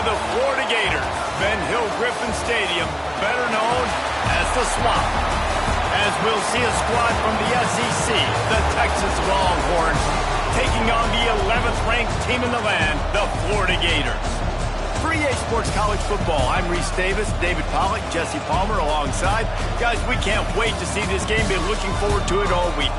of the Florida Gators, Ben Hill Griffin Stadium, better known as the Swamp. As we'll see a squad from the SEC, the Texas Longhorns, taking on the 11th ranked team in the land, the Florida Gators. For EA Sports College Football, I'm Reese Davis, David Pollack, Jesse Palmer alongside. Guys, we can't wait to see this game. Been looking forward to it all week.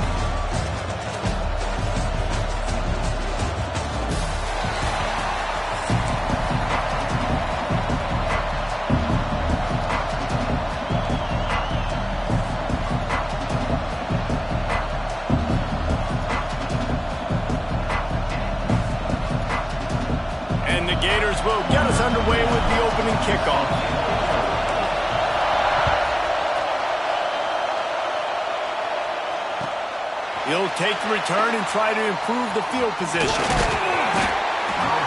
And the Gators will get us underway with the opening kickoff. He'll take the return and try to improve the field position.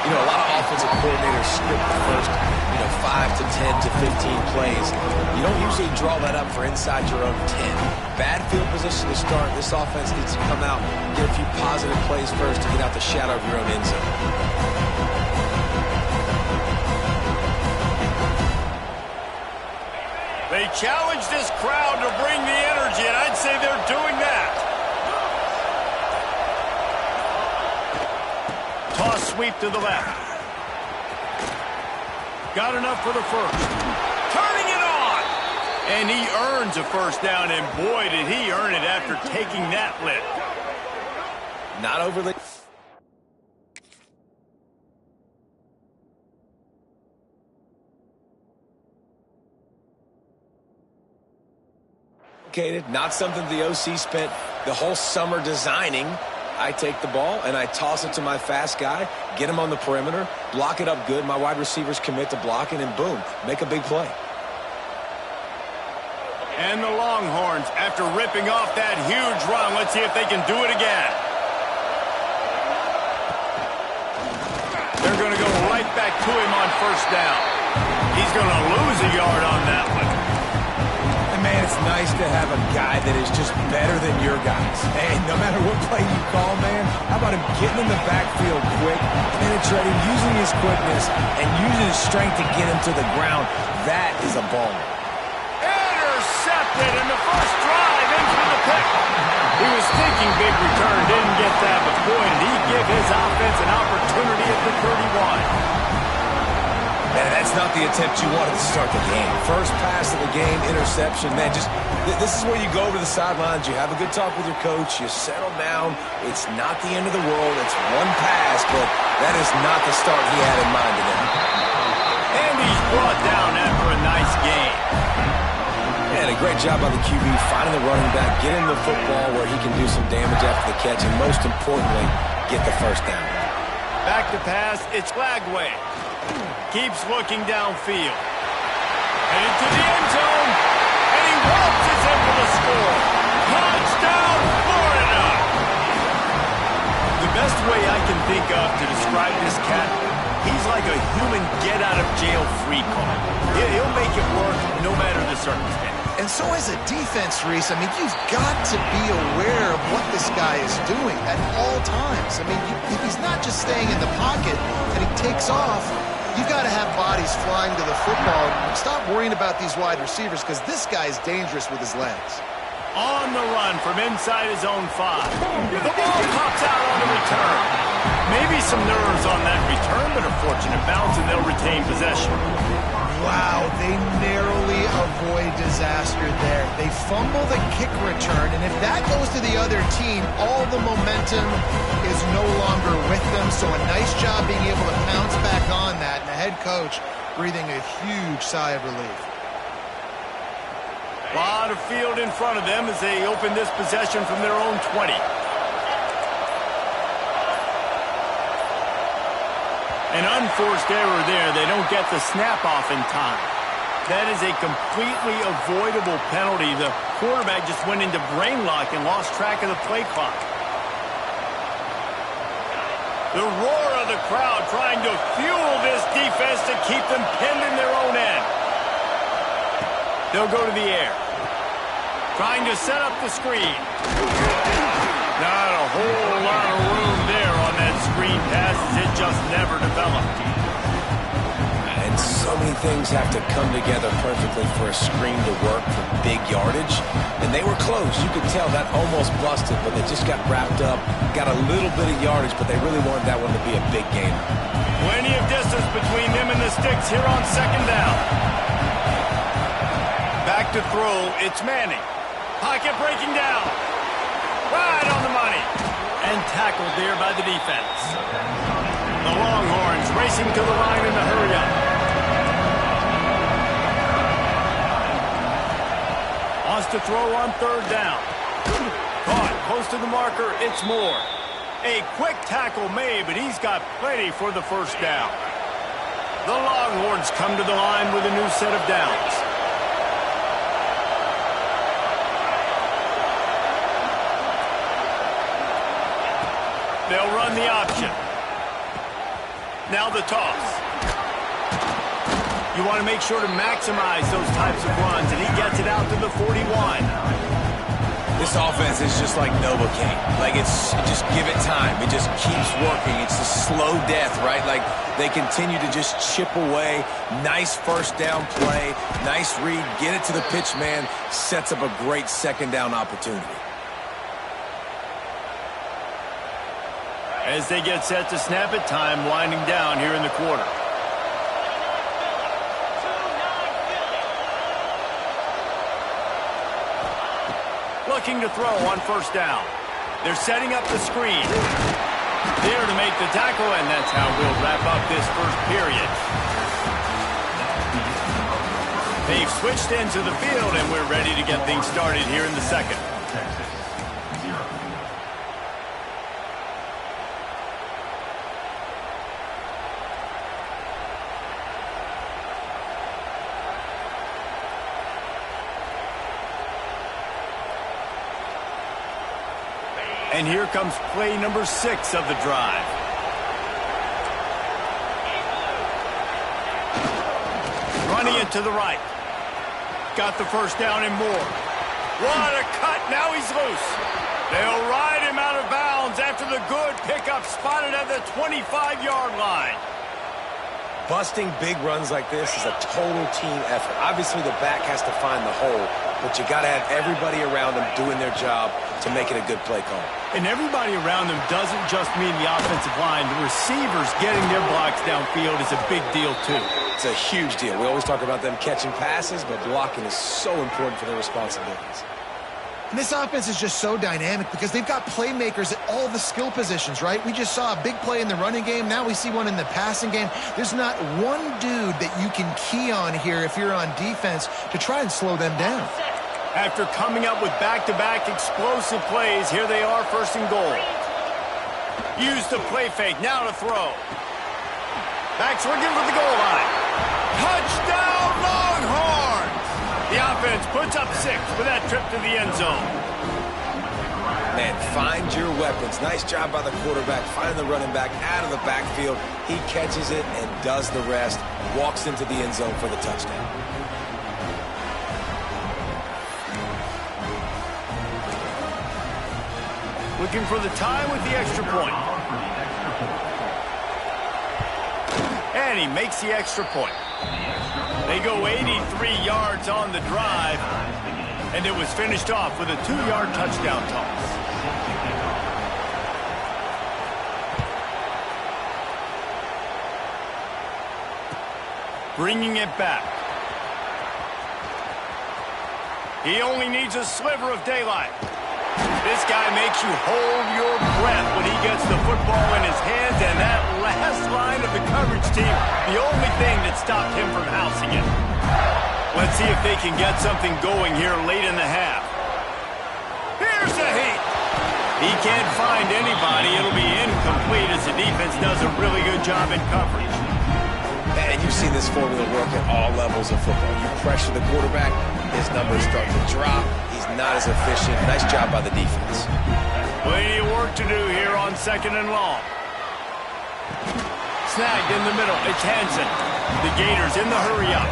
You know, a lot of offensive coordinators script the first, 5 to 10 to 15 plays. You don't usually draw that up for inside your own 10. Bad field position to start. This offense needs to come out, get a few positive plays first to get out the shadow of your own end zone. They challenge this crowd to bring the energy, and I'd say they're doing that. Toss sweep to the left. Got enough for the first. Turning it on! And he earns a first down, and boy, did he earn it after taking that lick. Not overly... Not something the OC spent the whole summer designing. I take the ball and I toss it to my fast guy, get him on the perimeter, block it up good. My wide receivers commit to blocking, and boom, make a big play. And the Longhorns, after ripping off that huge run, let's see if they can do it again. They're going to go right back to him on first down. He's going to lose a yard on that one. Man, it's nice to have a guy that is just better than your guys. And no matter what play you call, man, how about him getting in the backfield quick, penetrating, using his quickness, and using his strength to get him to the ground? That is a baller. Intercepted in the first drive into the pick. He was thinking big return, didn't get that, but boy, did he give his offense an opportunity at the 31. Man, that's not the attempt you wanted to start the game. First pass of the game, interception. Man, this is where you go over the sidelines. You have a good talk with your coach. You settle down. It's not the end of the world. It's one pass, but that is not the start he had in mind today. And he's brought down after a nice game. Man, a great job by the QB finding the running back, getting the football where he can do some damage after the catch, and most importantly, get the first down. Back to pass, it's Lagway. Keeps looking downfield. Headed to the end zone. And he waltzes in for the score. Touchdown, Florida! The best way I can think of to describe this cat, he's like a human get-out-of-jail-free card. He'll make it work no matter the circumstance. And so as a defense, Reese, I mean, you've got to be aware of what this guy is doing at all times. I mean, if he's not just staying in the pocket and he takes off, you've got to have bodies flying to the football. Stop worrying about these wide receivers, because this guy is dangerous with his legs. On the run from inside his own 5. The ball pops out on the return. Maybe some nerves on that return, but a fortunate bounce, and they'll retain possession. Wow, they narrowly avoid disaster there. They fumble the kick return, and if that goes to the other team, all the momentum is no longer with them. So a nice job being able to bounce back on that, and the head coach breathing a huge sigh of relief. A lot of field in front of them as they open this possession from their own 20. An unforced error there. They don't get the snap off in time. That is a completely avoidable penalty. The quarterback just went into brain lock and lost track of the play clock. The roar of the crowd trying to fuel this defense to keep them pinned in their own end. They'll go to the air. Trying to set up the screen. Not a whole lot of room there on that screen pass, as it just never developed. things have to come together perfectly for a screen to work for big yardage. And they were close. You could tell that almost busted, but they just got wrapped up, got a little bit of yardage, but they really wanted that one to be a big game. Plenty of distance between them and the sticks here on second down. Back to throw, it's Manning. Pocket breaking down. Right on the money. And tackled there by the defense. The Longhorns racing to the line in the hurry-up. Wants to throw on third down. Caught close to the marker, it's Moore. A quick tackle made, but he's got plenty for the first down. The Longhorns come to the line with a new set of downs. They'll run the option. Now the toss. You want to make sure to maximize those types of runs, and he gets it out to the 41. This offense is just like Novocaine. Like, just give it time. It just keeps working. It's a slow death, right? Like, they continue to just chip away. Nice first down play. Nice read. Get it to the pitch man. Sets up a great second down opportunity. As they get set to snap it, time winding down here in the quarter. Looking to throw on first down. They're setting up the screen. There to make the tackle, and that's how we'll wrap up this first period. They've switched into the field, and we're ready to get things started here in the second. And here comes play number 6 of the drive. Running it to the right. Got the first down and more. What a cut. Now he's loose. They'll ride him out of bounds after the good pickup spotted at the 25-yard line. Busting big runs like this is a total team effort. Obviously, the back has to find the hole, but you got to have everybody around them doing their job to make it a good play call. And everybody around them doesn't just mean the offensive line. The receivers getting their blocks downfield is a big deal, too. It's a huge deal. We always talk about them catching passes, but blocking is so important for their responsibilities. And this offense is just so dynamic because they've got playmakers at all the skill positions, right? We just saw a big play in the running game. Now we see one in the passing game. There's not one dude that you can key on here if you're on defense to try and slow them down. After coming up with back-to-back explosive plays, here they are, first and goal. Use the play fake, now to throw. Backs looking for the goal line. Touchdown, Longhorns! The offense puts up 6 with that trip to the end zone. Man, find your weapons. Nice job by the quarterback, finding the running back out of the backfield. He catches it and does the rest. Walks into the end zone for the touchdown. Looking for the tie with the extra point. And he makes the extra point. They go 83 yards on the drive, and it was finished off with a 2-yard touchdown toss. Bringing it back. He only needs a sliver of daylight. This guy makes you hold your breath when he gets the football in his hands, and that last line of the coverage team, the only thing that stopped him from housing it. Let's see if they can get something going here late in the half. Here's a heat. He can't find anybody. It'll be incomplete as the defense does a really good job in coverage. And you've seen this formula work at all levels of football. You pressure the quarterback, his numbers start to drop. He's not as efficient. Nice job by the defense. Plenty of work to do here on second and long. Snagged in the middle. It's Hansen. The Gators in the hurry-up.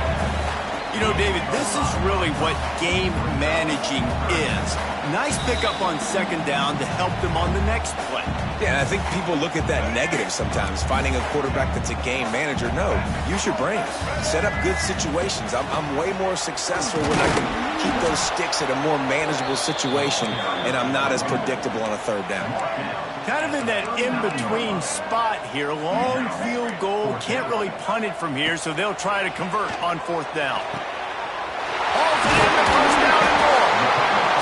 You know, David, this is really what game managing is. Nice pickup on second down to help them on the next play. Yeah, I think people look at that negative sometimes, finding a quarterback that's a game manager. No, use your brain. Set up good situations. I'm way more successful when I can keep those sticks at a more manageable situation, and I'm not as predictable on a third down. Kind of in that in-between spot here. Long field goal. Can't really punt it from here, so they'll try to convert on fourth down. Hauls it in the first down and more.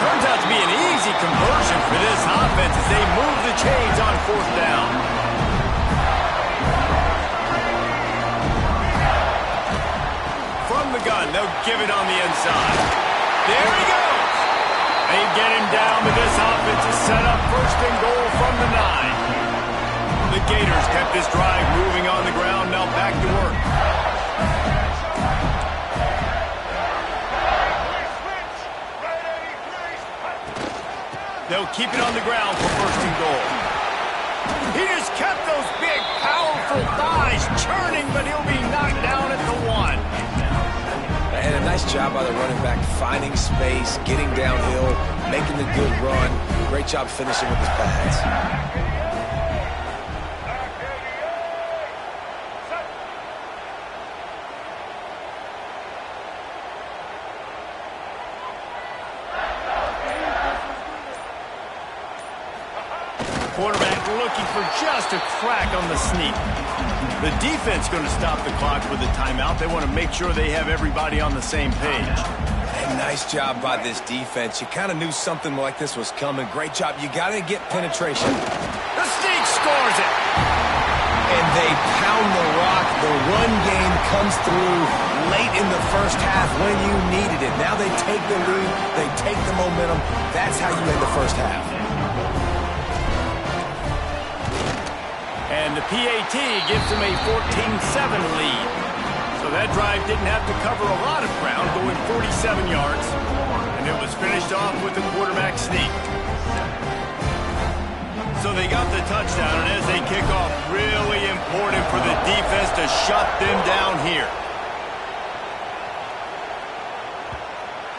Turns out to be an easy conversion for this offense as they move the chains on fourth down. From the gun, they'll give it on the inside. There he goes. They get him down, but this offense is set up first and goal from the 9. The Gators kept this drive moving on the ground, now back to work. They'll keep it on the ground for first and goal. He just kept those big, powerful thighs churning, but he'll be knocked down at the 1. And a nice job by the running back, finding space, getting downhill, making the good run. Great job finishing with his pads. Quarterback looking for just a crack on the sneak. The defense going to stop the clock with a timeout. They want to make sure they have everybody on the same page. And nice job by this defense. You kind of knew something like this was coming. Great job. You got to get penetration. The sneak scores it. And they pound the rock. The run game comes through late in the first half when you needed it. Now they take the lead. They take the momentum. That's how you end the first half. And the PAT gives them a 14-7 lead. So that drive didn't have to cover a lot of ground, going 47 yards. And it was finished off with the quarterback sneak. So they got the touchdown, and as they kick off, really important for the defense to shut them down here.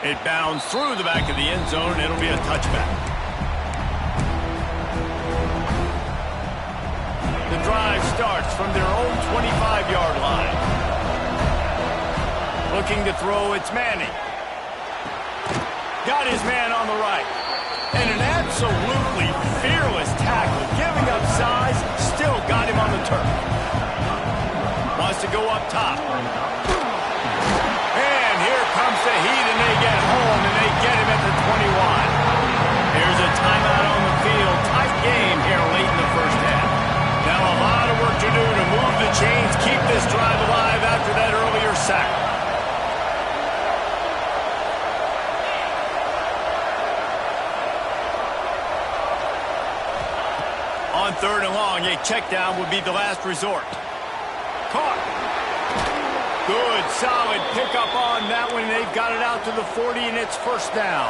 It bounds through the back of the end zone, and it'll be a touchback. The drive starts from their own 25-yard line. Looking to throw, it's Manning. Got his man on the right. And an absolutely fearless tackle. Giving up size, still got him on the turf. Wants to go up top. And here comes the heat, and they get home, and they get him at the 21. Here's a timeout on the field. Tight game here late in the first half. Now a lot of work to do to move the chains, keep this drive alive after that earlier sack. On third and long, a check down would be the last resort. Caught. Good, solid pickup on that one. They've got it out to the 40, and it's first down.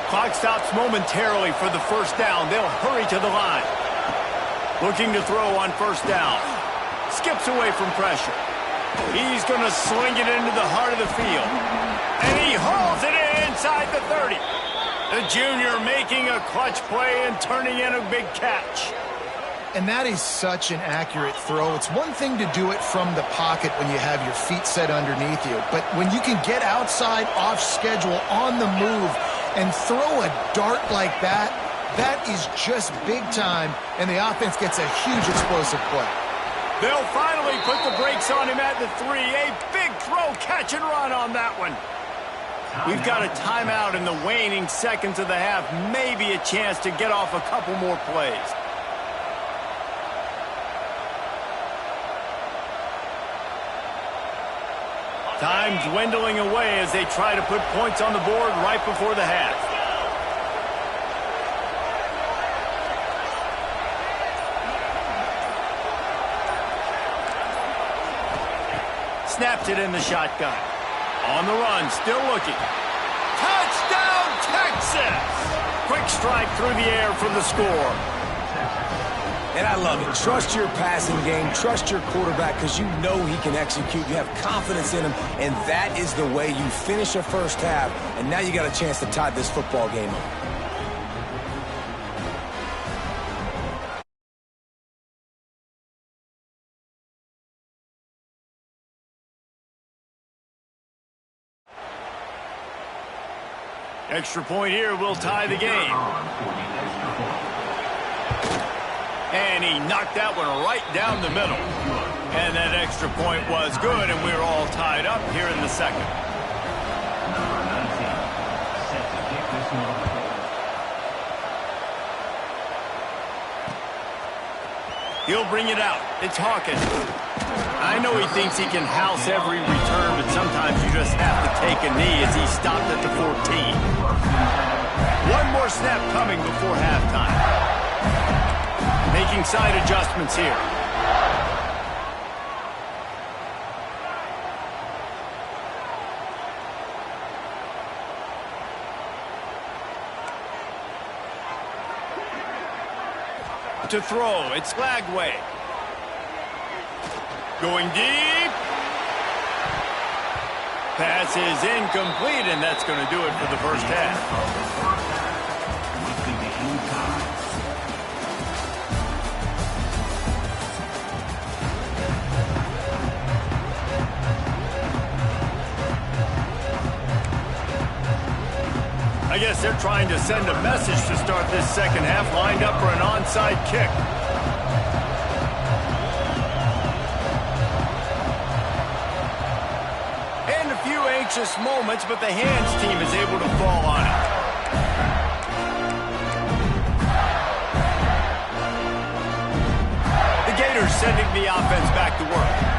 Clock stops momentarily for the first down. They'll hurry to the line. Looking to throw on first down. Skips away from pressure. He's going to sling it into the heart of the field. And he hauls it in inside the 30. The junior making a clutch play and turning in a big catch. And that is such an accurate throw. It's one thing to do it from the pocket when you have your feet set underneath you. But when you can get outside, off schedule, on the move, and throw a dart like that, that is just big time, and the offense gets a huge explosive play. They'll finally put the brakes on him at the 3. A big throw, catch and run on that one. We've got a timeout in the waning seconds of the half. Maybe a chance to get off a couple more plays. Time dwindling away as they try to put points on the board right before the half. Snaps it in the shotgun. On the run, still looking. Touchdown, Texas! Quick strike through the air for the score. And I love it. Trust your passing game. Trust your quarterback because you know he can execute. You have confidence in him, and that is the way you finish a first half, and now you got a chance to tie this football game up. Extra point here will tie the game. And he knocked that one right down the middle. And that extra point was good, and we're all tied up here in the second. He'll bring it out. It's Hawkins. I know he thinks he can house every return, but sometimes you just have to take a knee as he stopped at the 14. One more snap coming before halftime. Making side adjustments here. To throw, it's Lagway. Going deep. Pass is incomplete, and that's going to do it for the first half. I guess they're trying to send a message to start this second half, lined up for an onside kick. And a few anxious moments, but the hands team is able to fall on it. The Gators sending the offense back to work.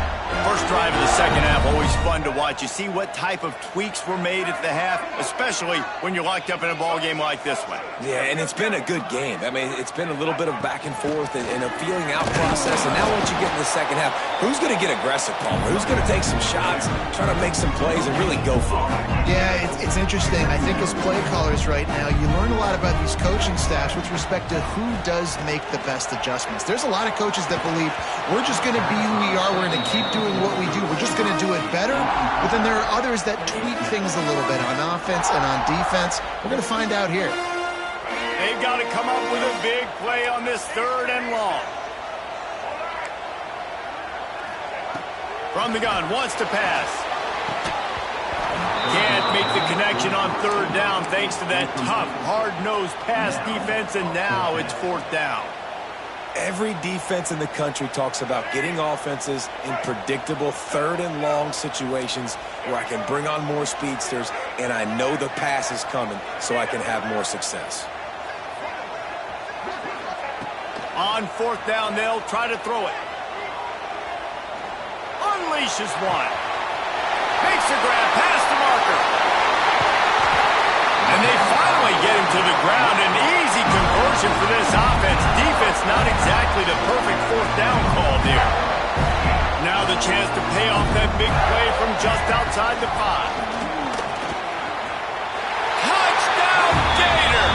First drive of the second half, always fun to watch. You see what type of tweaks were made at the half, especially when you're locked up in a ball game like this one. Yeah, and it's been a good game. I mean, it's been a little bit of back and forth and a feeling out process. And now once you get in the second half, who's going to get aggressive, Palmer? Who's going to take some shots, try to make some plays, and really go for it? Yeah, it's interesting. I think as play callers right now, you learn a lot about these coaching staffs with respect to who does make the best adjustments. There's a lot of coaches that believe we're just going to be who we are. We're going to keep doing what we do. We're just going to do it better. But then there are others that tweak things a little bit on offense and on defense. We're going to find out here. They've got to come up with a big play on this third and long. From the gun, wants to pass. Can't make the connection on third down thanks to that tough, hard-nosed pass defense, and now it's fourth down. Every defense in the country talks about getting offenses in predictable third and long situations where I can bring on more speedsters and I know the pass is coming so I can have more success. On fourth down, they'll try to throw it. Unleashes one. Makes a grab past the marker. And they finally get him to the ground. An easy conversion for this offense. Defense not exactly the perfect fourth down call there. Now the chance to pay off that big play from just outside the 5. Touchdown Gator!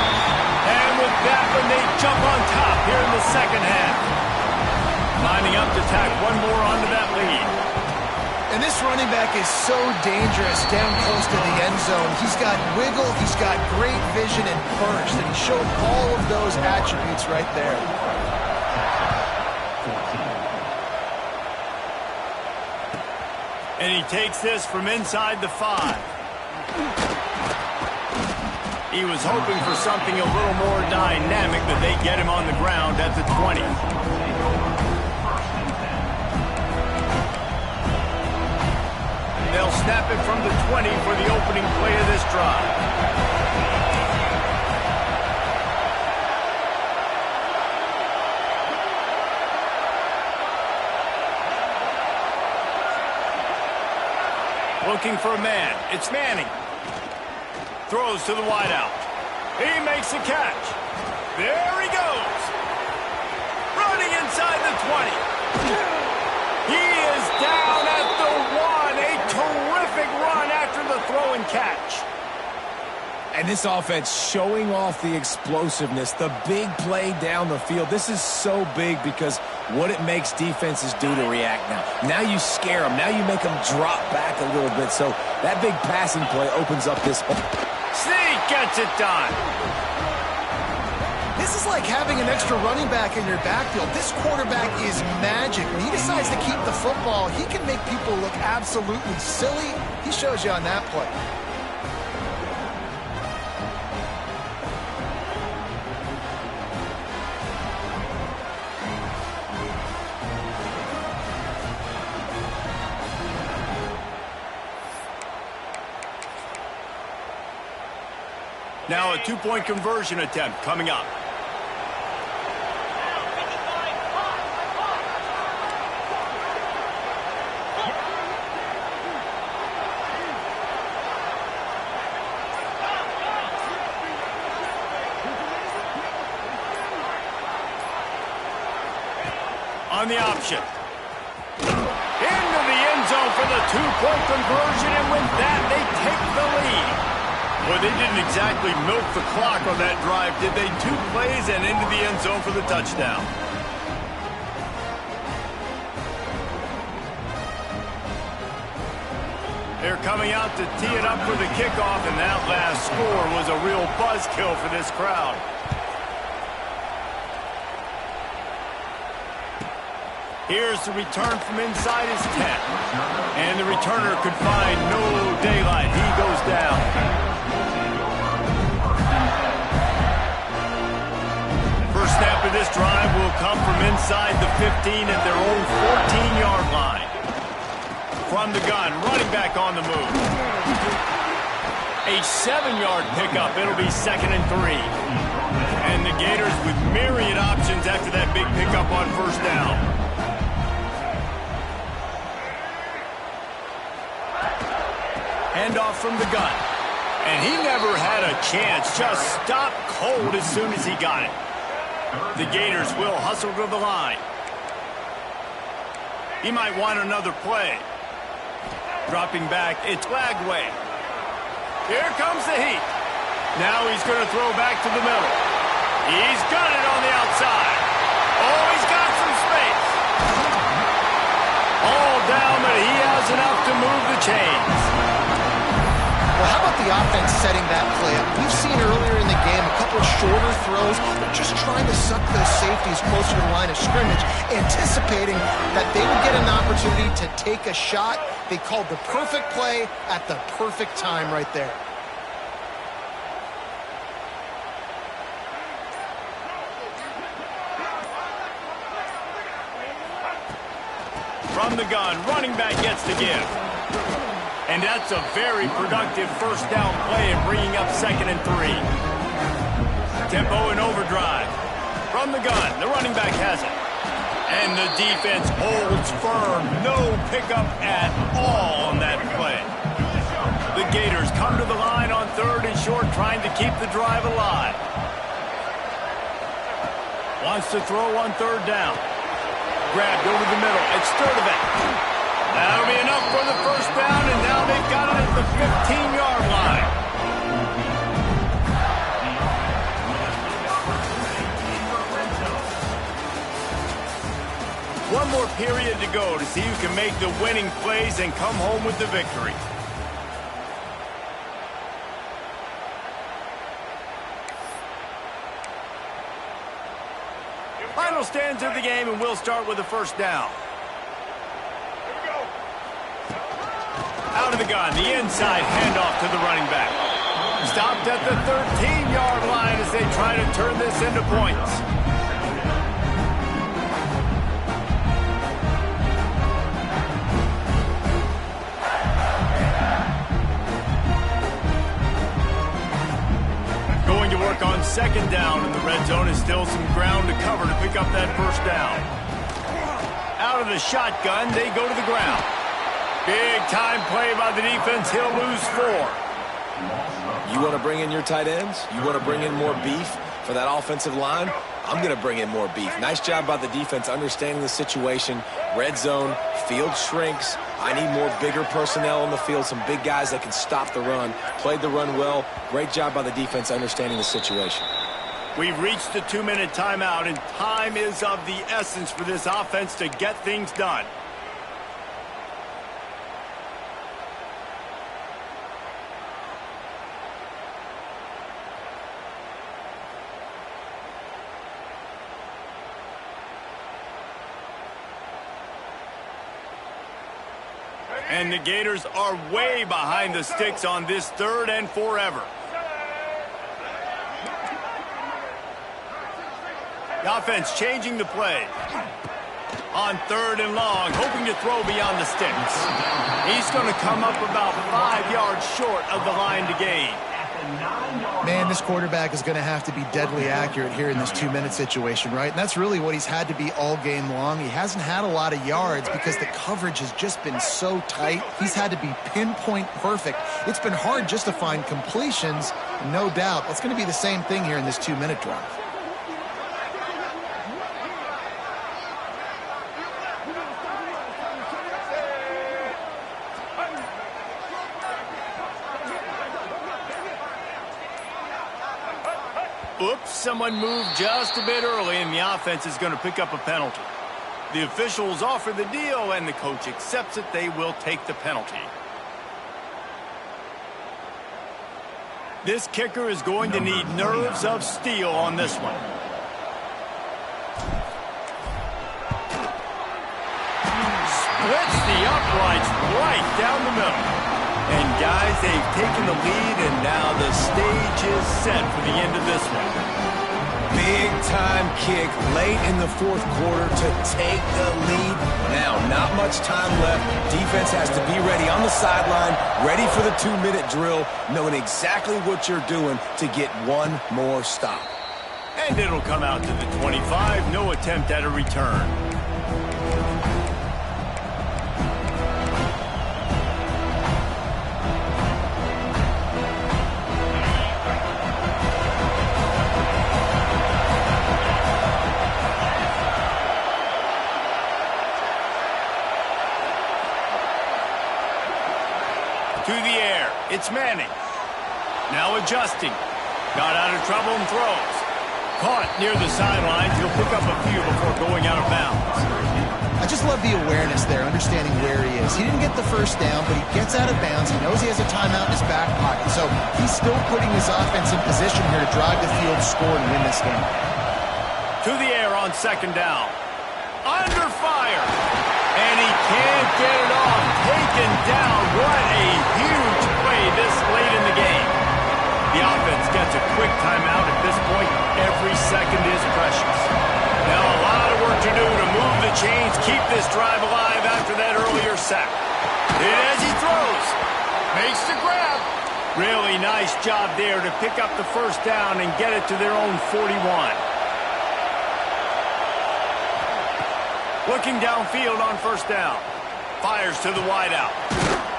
And with that one, they jump on top here in the second half. Lining up to tack one more onto that lead. And this running back is so dangerous down close to the end zone. He's got wiggle, he's got great vision and burst, and he showed all of those attributes right there. And he takes this from inside the 5. He was hoping for something a little more dynamic, but they get him on the ground at the 20. They'll snap it from the 20 for the opening play of this drive. Looking for a man. It's Manning. Throws to the wideout. He makes a catch. There he goes. Running inside the 20. He is down at the 1. A terrific run after the throw and catch. And this offense showing off the explosiveness, the big play down the field. This is so big because what it makes defenses do to react now. Now you scare them. Now you make them drop back a little bit. So that big passing play opens up this hole. Sneak gets it done. This is like having an extra running back in your backfield. This quarterback is magic. When he decides to keep the football, he can make people look absolutely silly. He shows you on that play. Now a two-point conversion attempt coming up. On the option. Into the end zone for the two-point conversion, and with that, they take the lead. Well, they didn't exactly milk the clock on that drive, did they? 2 plays and into the end zone for the touchdown. They're coming out to tee it up for the kickoff, and that last score was a real buzzkill for this crowd. Here's the return from inside his 10. And the returner could find no daylight. He goes down. First snap of this drive will come from inside the 15 at their own 14-yard line. From the gun, running back on the move. A 7-yard pickup. It'll be 2nd and 3. And the Gators with myriad options after that big pickup on first down. Handoff from the gun. And he never had a chance. Just stopped cold as soon as he got it. The Gators will hustle to the line. He might want another play. Dropping back, it's Lagway. Here comes the heat. Now he's going to throw back to the middle. He's got it on the outside. Oh, he's got some space. All down, but he has enough to move the chains. Well, how about the offense setting that play up? We've seen earlier in the game a couple of shorter throws. They're just trying to suck those safeties closer to the line of scrimmage, anticipating that they would get an opportunity to take a shot. They called the perfect play at the perfect time right there. From the gun, running back gets the give. And that's a very productive first down play and bringing up 2nd and 3. Tempo and overdrive. From the gun, the running back has it. And the defense holds firm. No pickup at all on that play. The Gators come to the line on 3rd and short, trying to keep the drive alive. Wants to throw on 3rd down. Grabbed over the middle. It's Sturdivant. That'll be enough for the first down, and now they've got it at the 15-yard line. One more period to go to see who can make the winning plays and come home with the victory. Final stanza of the game, and we'll start with the first down. Out of the gun, the inside handoff to the running back. Stopped at the 13-yard line as they try to turn this into points. Going to work on 2nd down, and the red zone is still some ground to cover to pick up that first down. Out of the shotgun, they go to the ground. Big time play by the defense. He'll lose 4. You want to bring in your tight ends? You want to bring in more beef for that offensive line? I'm going to bring in more beef. Nice job by the defense understanding the situation. Red zone, field shrinks. I need more bigger personnel on the field, some big guys that can stop the run. Played the run well. Great job by the defense understanding the situation. We've reached the 2-minute timeout, and time is of the essence for this offense to get things done. And the Gators are way behind the sticks on this 3rd and forever. The offense changing the play. On 3rd and long, hoping to throw beyond the sticks. He's going to come up about 5 yards short of the line to gain. Man, this quarterback is going to have to be deadly accurate here in this 2-minute situation, right? And that's really what he's had to be all game long. He hasn't had a lot of yards because the coverage has just been so tight. He's had to be pinpoint perfect. It's been hard just to find completions, no doubt. That's going to be the same thing here in this 2-minute drive. Oops, someone moved just a bit early, and the offense is going to pick up a penalty. The officials offer the deal, and the coach accepts it. They will take the penalty. This kicker is going to need nerves of steel on this one. Splits the uprights right down the middle. And guys, they've taken the lead, and now the stage is set for the end of this one. Big time kick late in the 4th quarter to take the lead. Now, not much time left. Defense has to be ready on the sideline, ready for the 2-minute drill, knowing exactly what you're doing to get one more stop. And it'll come out to the 25. No attempt at a return. To the air, it's Manning. Now adjusting. Got out of trouble and throws. Caught near the sidelines. He'll pick up a few before going out of bounds. I just love the awareness there, understanding where he is. He didn't get the first down, but he gets out of bounds. He knows he has a timeout in his back pocket. So he's still putting his offense in position here to drive the field, score, and win this game. To the air on 2nd down. Under fire. And he can't get it off. Taken down. What a huge play this late in the game. The offense gets a quick timeout at this point. Every second is precious. Now a lot of work to do to move the chains, keep this drive alive after that earlier sack. And as he throws, makes the grab. Really nice job there to pick up the 1st down and get it to their own 41. Looking downfield on 1st down. Fires to the wideout.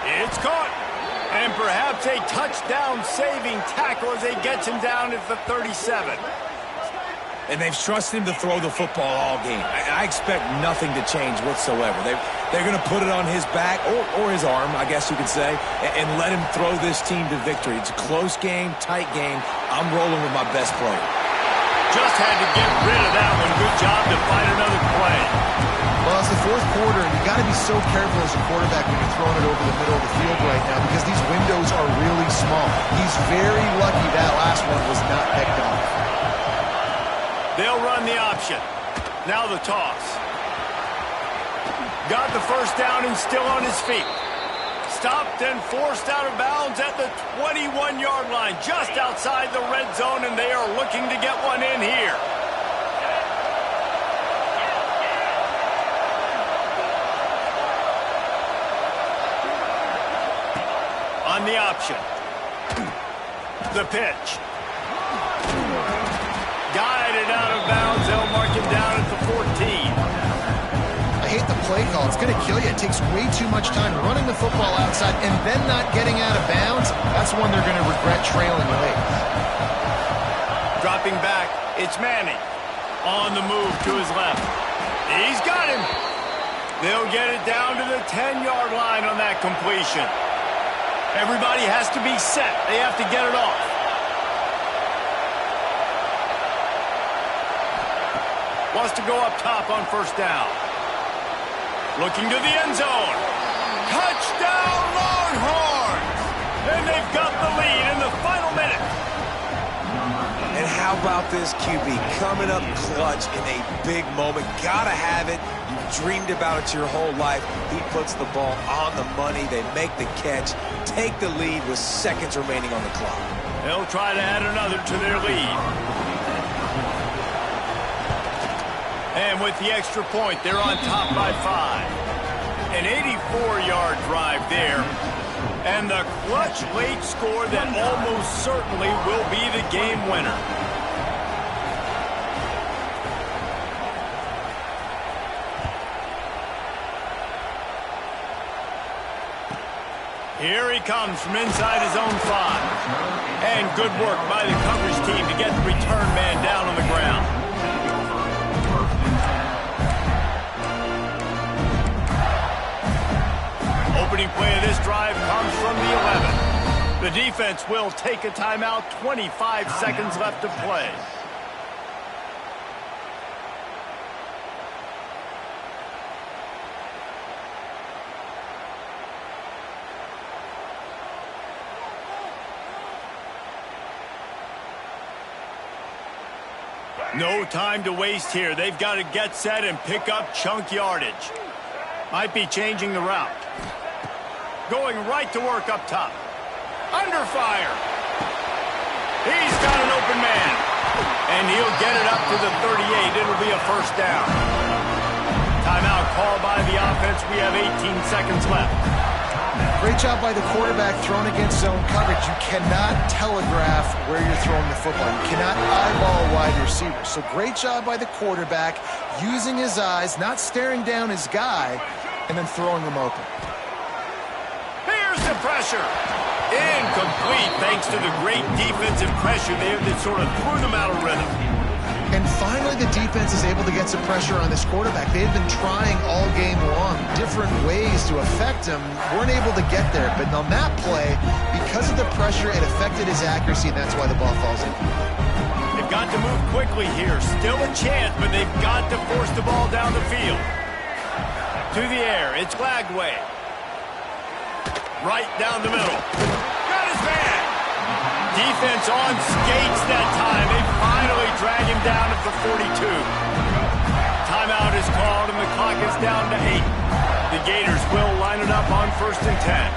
It's caught. And perhaps a touchdown-saving tackle as they gets him down at the 37. And they've trusted him to throw the football all game. I expect nothing to change whatsoever. They're going to put it on his back, or his arm, I guess you could say, and let him throw this team to victory. It's a close game, tight game. I'm rolling with my best player. Just had to get rid of that one. Good job to find another play. Well, it's the 4th quarter, and you got to be so careful as a quarterback when you're throwing it over the middle of the field right now because these windows are really small. He's very lucky that last one was not picked off. They'll run the option. Now the toss. Got the 1st down and still on his feet. Stopped and forced out of bounds at the 21-yard line, just outside the red zone, and they are looking to get one in here. On the option. The pitch. Guided out of bounds. They'll mark him down at the 14. I hate the play call. It's going to kill you. It takes way too much time running the football outside and then not getting out of bounds. That's one they're going to regret trailing late. Dropping back, it's Manning. On the move to his left. He's got him. They'll get it down to the 10-yard line on that completion. Everybody has to be set. They have to get it off. Wants to go up top on first down. Looking to the end zone. Touchdown, Longhorns! And they've got the lead in the final minute. And how about this QB coming up clutch in a big moment? Gotta have it. You've dreamed about it your whole life. He puts the ball on the money. They make the catch, take the lead with seconds remaining on the clock. They'll try to add another to their lead. And with the extra point, they're on top by 5. An 84-yard drive there. And the clutch late score that almost certainly will be the game winner. Here he comes from inside his own 5. And good work by the coverage team to get the return man down on the ground. Opening play of this drive comes from the 11. The defense will take a timeout. 25 seconds left to play. No time to waste here. They've got to get set and pick up chunk yardage. Might be changing the route. Going right to work up top. Under fire. He's got an open man. And he'll get it up to the 38. It'll be a first down. Timeout called by the offense. We have 18 seconds left. Great job by the quarterback thrown against zone coverage. You cannot telegraph where you're throwing the football. You cannot eyeball a wide receiver. So great job by the quarterback using his eyes, not staring down his guy, and then throwing him open. Here's the pressure. Incomplete thanks to the great defensive pressure there that sort of threw them out of rhythm. And finally, the defense is able to get some pressure on this quarterback. They had been trying all game long, different ways to affect him. Weren't able to get there. But on that play, because of the pressure, it affected his accuracy, and that's why the ball falls in. They've got to move quickly here. Still a chance, but they've got to force the ball down the field. To the air, it's Glagway. Right down the middle. Got his man. Defense on skates that time. They finally drag him down at the 42. Timeout is called, and the clock is down to 8. The Gators will line it up on 1st and 10.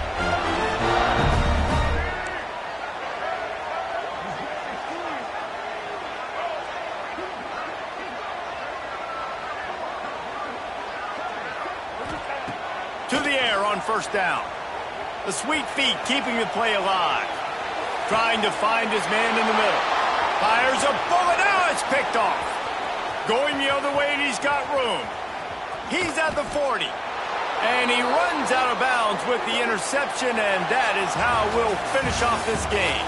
To the air on first down. The sweet feet keeping the play alive. Trying to find his man in the middle. Fires a bullet. Now it's picked off. Going the other way, and he's got room. He's at the 40. And he runs out of bounds with the interception, and that is how we'll finish off this game.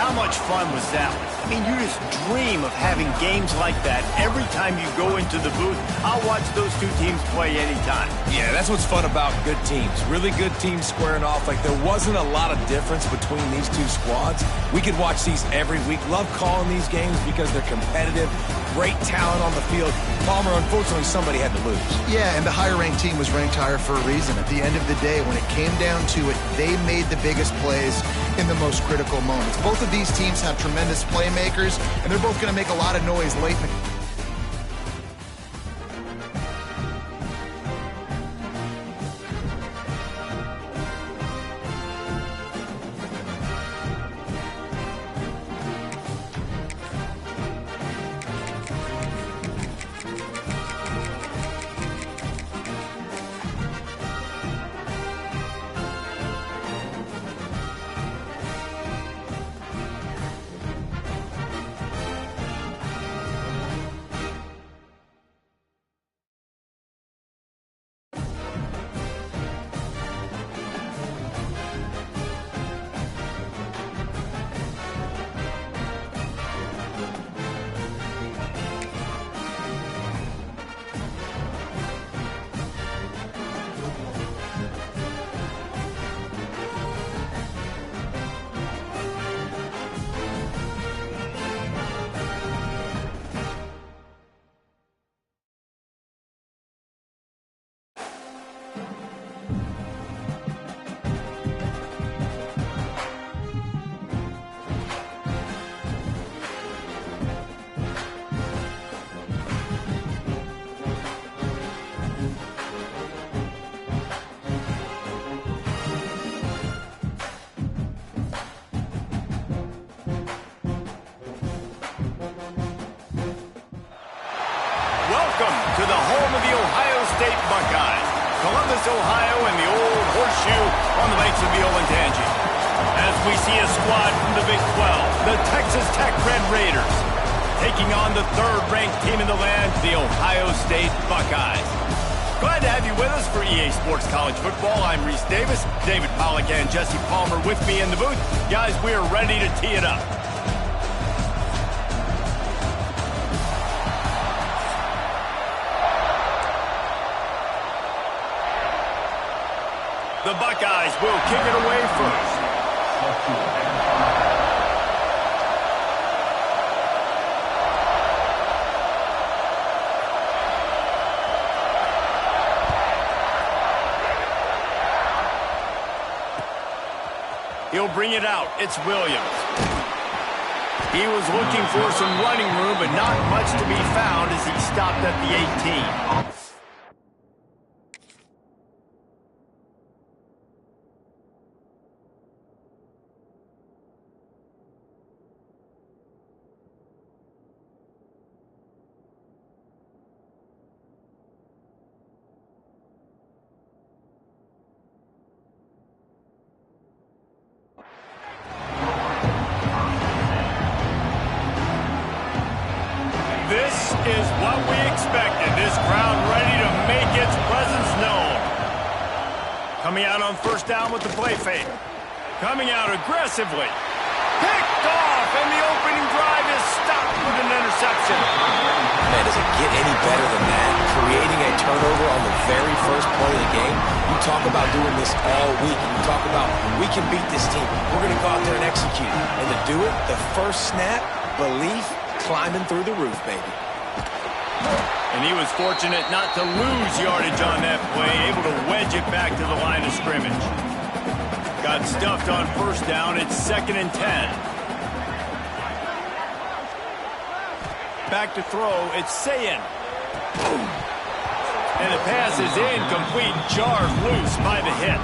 How much fun was that? I mean, you just dream of having games like that every time you go into the booth. I'll watch those two teams play anytime. Yeah, that's what's fun about good teams. Really good teams squaring off. Like, there wasn't a lot of difference between these two squads. We could watch these every week. Love calling these games because they're competitive. Great talent on the field. Palmer, unfortunately, somebody had to lose. Yeah, and the higher-ranked team was ranked higher for a reason. At the end of the day, when it came down to it, they made the biggest plays in the most critical moments. Both of these teams have tremendous playmakers, and they're both going to make a lot of noise late in the Welcome to the home of the Ohio State Buckeyes, Columbus, Ohio, and the old horseshoe on the banks of the Olentangy. As we see a squad from the Big 12, the Texas Tech Red Raiders, taking on the third-ranked team in the land, the Ohio State Buckeyes. Glad to have you with us for EA Sports College Football. I'm Reese Davis, David Pollack, and Jesse Palmer with me in the booth. Guys, we are ready to tee it up. The Buckeyes will kick it away first. He'll bring it out. It's Williams. He was looking for some running room, but not much to be found as he stopped at the 18. This is what we expected. This crowd ready to make its presence known. Coming out on first down with the play fake. Coming out aggressively. Picked off, and the opening drive is stopped with an interception. Man, does it get any better than that? Creating a turnover on the very first play of the game. You talk about doing this all week. You talk about, we can beat this team. We're going to go out there and execute. And to do it, the first snap, belief, climbing through the roof, baby. And he was fortunate not to lose yardage on that play, able to wedge it back to the line of scrimmage. Got stuffed on first down. It's 2nd and 10. Back to throw. It's Sayin. And the pass is incomplete, jarred loose by the hit.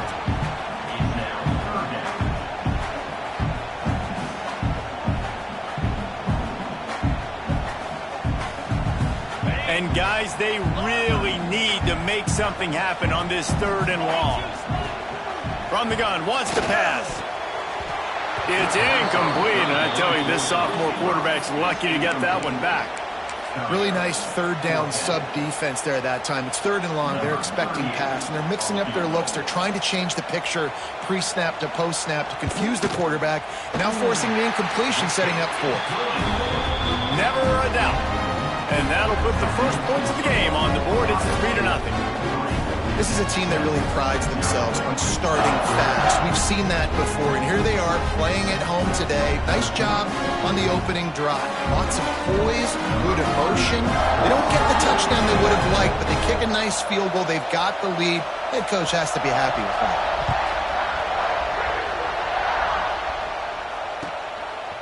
And guys, they really need to make something happen on this 3rd and long. From the gun, wants to pass. It's incomplete, and I tell you, this sophomore quarterback's lucky to get that one back. Really nice third down sub defense there at that time. It's 3rd and long. They're expecting pass, and they're mixing up their looks. They're trying to change the picture pre-snap to post-snap to confuse the quarterback, and now forcing the incompletion, setting up 4th. Never a doubt. And that'll put the first points of the game on the board. It's 3-0. This is a team that really prides themselves on starting fast. We've seen that before, and here they are playing at home today. Nice job on the opening drive. Lots of poise, good emotion. They don't get the touchdown they would have liked, but they kick a nice field goal. They've got the lead. Head coach has to be happy with that.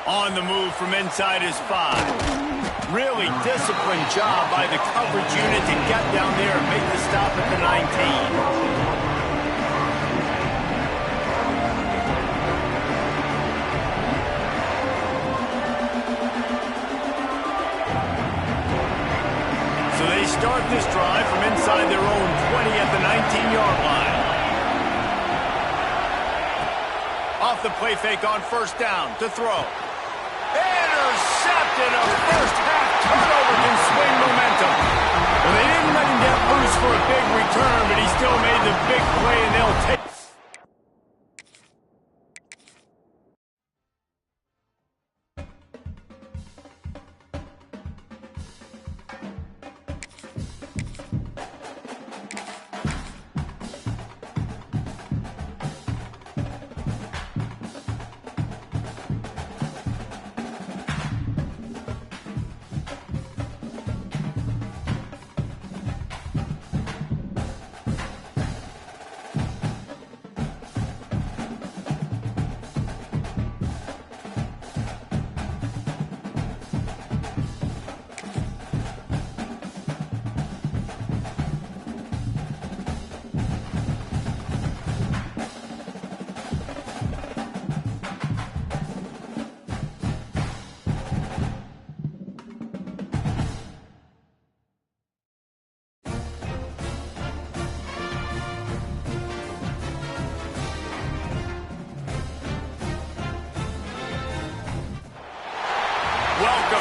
On the move from inside his 5. Really disciplined job by the coverage unit to get down there and make the stop at the 19. So they start this drive from inside their own 20 at the 19-yard line. Off the play fake on first down to throw. Intercepted. A first-half turnover can swing momentum. Well, they didn't let him get loose for a big return, but he still made the big play, and they'll take.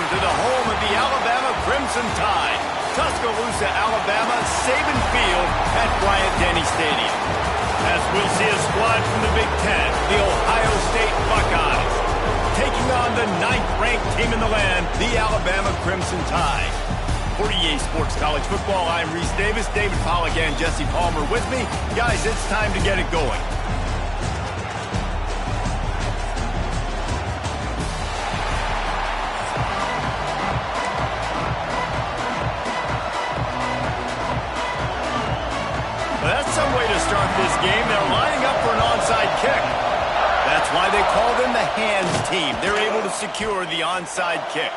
to the home of the Alabama Crimson Tide. Tuscaloosa, Alabama, Saban Field at Bryant-Denny Stadium. As we'll see a squad from the Big Ten, the Ohio State Buckeyes, taking on the 9th-ranked team in the land, the Alabama Crimson Tide. For EA Sports College Football, I'm Reese Davis, David Pollack, and Jesse Palmer with me. Guys, it's time to get it going. That's some way to start this game. They're lining up for an onside kick. That's why they call them the hands team. They're able to secure the onside kick.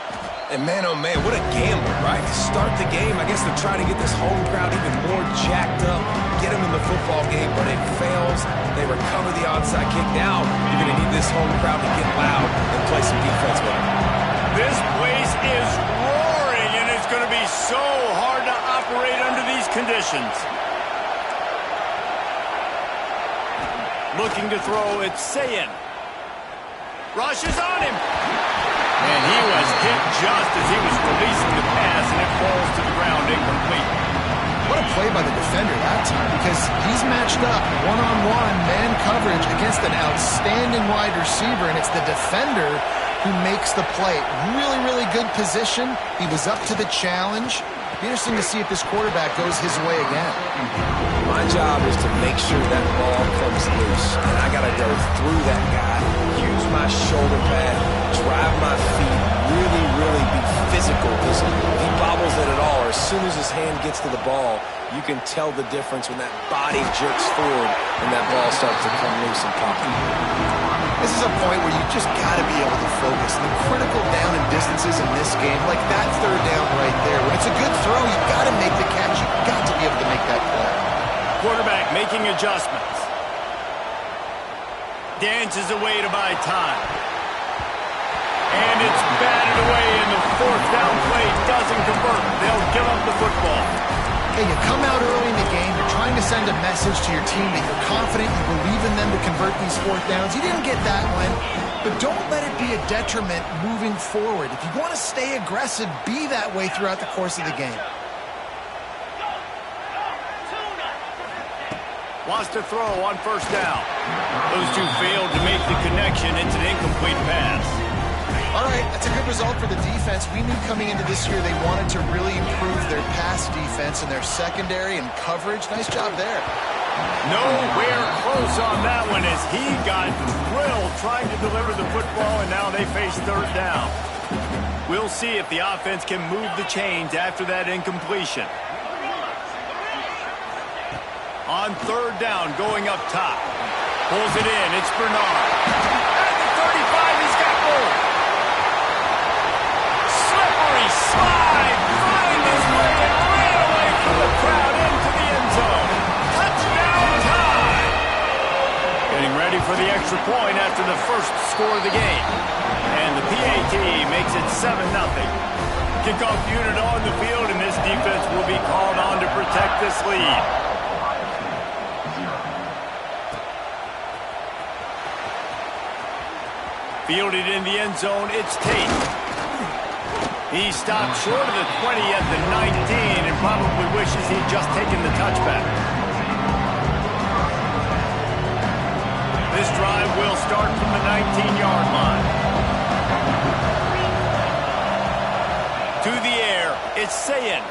And man, oh man, what a gamble, right? To start the game, I guess they're trying to get this home crowd even more jacked up, get them in the football game, but it fails. They recover the onside kick. Now you're going to need this home crowd to get loud and play some defense with them. This place is roaring, and it's going to be so hard to operate under these conditions. Looking to throw, it's Sayin. Rushes on him. And he was hit just as he was releasing the pass, and it falls to the ground incomplete. What a play by the defender that time, because he's matched up one-on-one man coverage against an outstanding wide receiver, and it's the defender who makes the play. Really, really good position. He was up to the challenge. Be interesting to see if this quarterback goes his way again. My job is to make sure that ball comes loose, and I got to go through that guy, use my shoulder pad, drive my feet, really, really be physical, because if he bobbles it at all, or as soon as his hand gets to the ball, you can tell the difference when that body jerks forward and that ball starts to come loose and pop. This is a point where you just got to be able to focus. The critical down and distances in this game, like that third down right there, when it's a good throw, you've got to make the catch. You've got to be able to make that play. Quarterback making adjustments. Dances away to buy time. And it's batted away, and the 4th down play doesn't convert. They'll give up the football. Hey, you come out early in the game, you're trying to send a message to your team that you're confident, you believe in them to convert these 4th downs. You didn't get that one, but don't let it be a detriment moving forward. If you want to stay aggressive, be that way throughout the course of the game. Wants to throw on 1st down. Those two failed to make the connection. It's an incomplete pass. All right, that's a good result for the defense. We knew coming into this year they wanted to really improve their pass defense and their secondary and coverage. Nice job there. Nowhere close on that one as he got drilled trying to deliver the football, and now they face 3rd down. We'll see if the offense can move the chains after that incompletion. On 3rd down, going up top. Pulls it in, it's Bernard. At the 35, he's got more. Slippery slide, find his way and ran away from the crowd into the end zone. Touchdown time! Getting ready for the extra point after the first score of the game. And the PAT makes it 7-0. Kickoff unit on the field, and this defense will be called on to protect this lead. Fielded in the end zone, it's Tate. He stopped short of the 20 at the 19 and probably wishes he'd just taken the touchback. This drive will start from the 19-yard line. To the air, it's Sayin.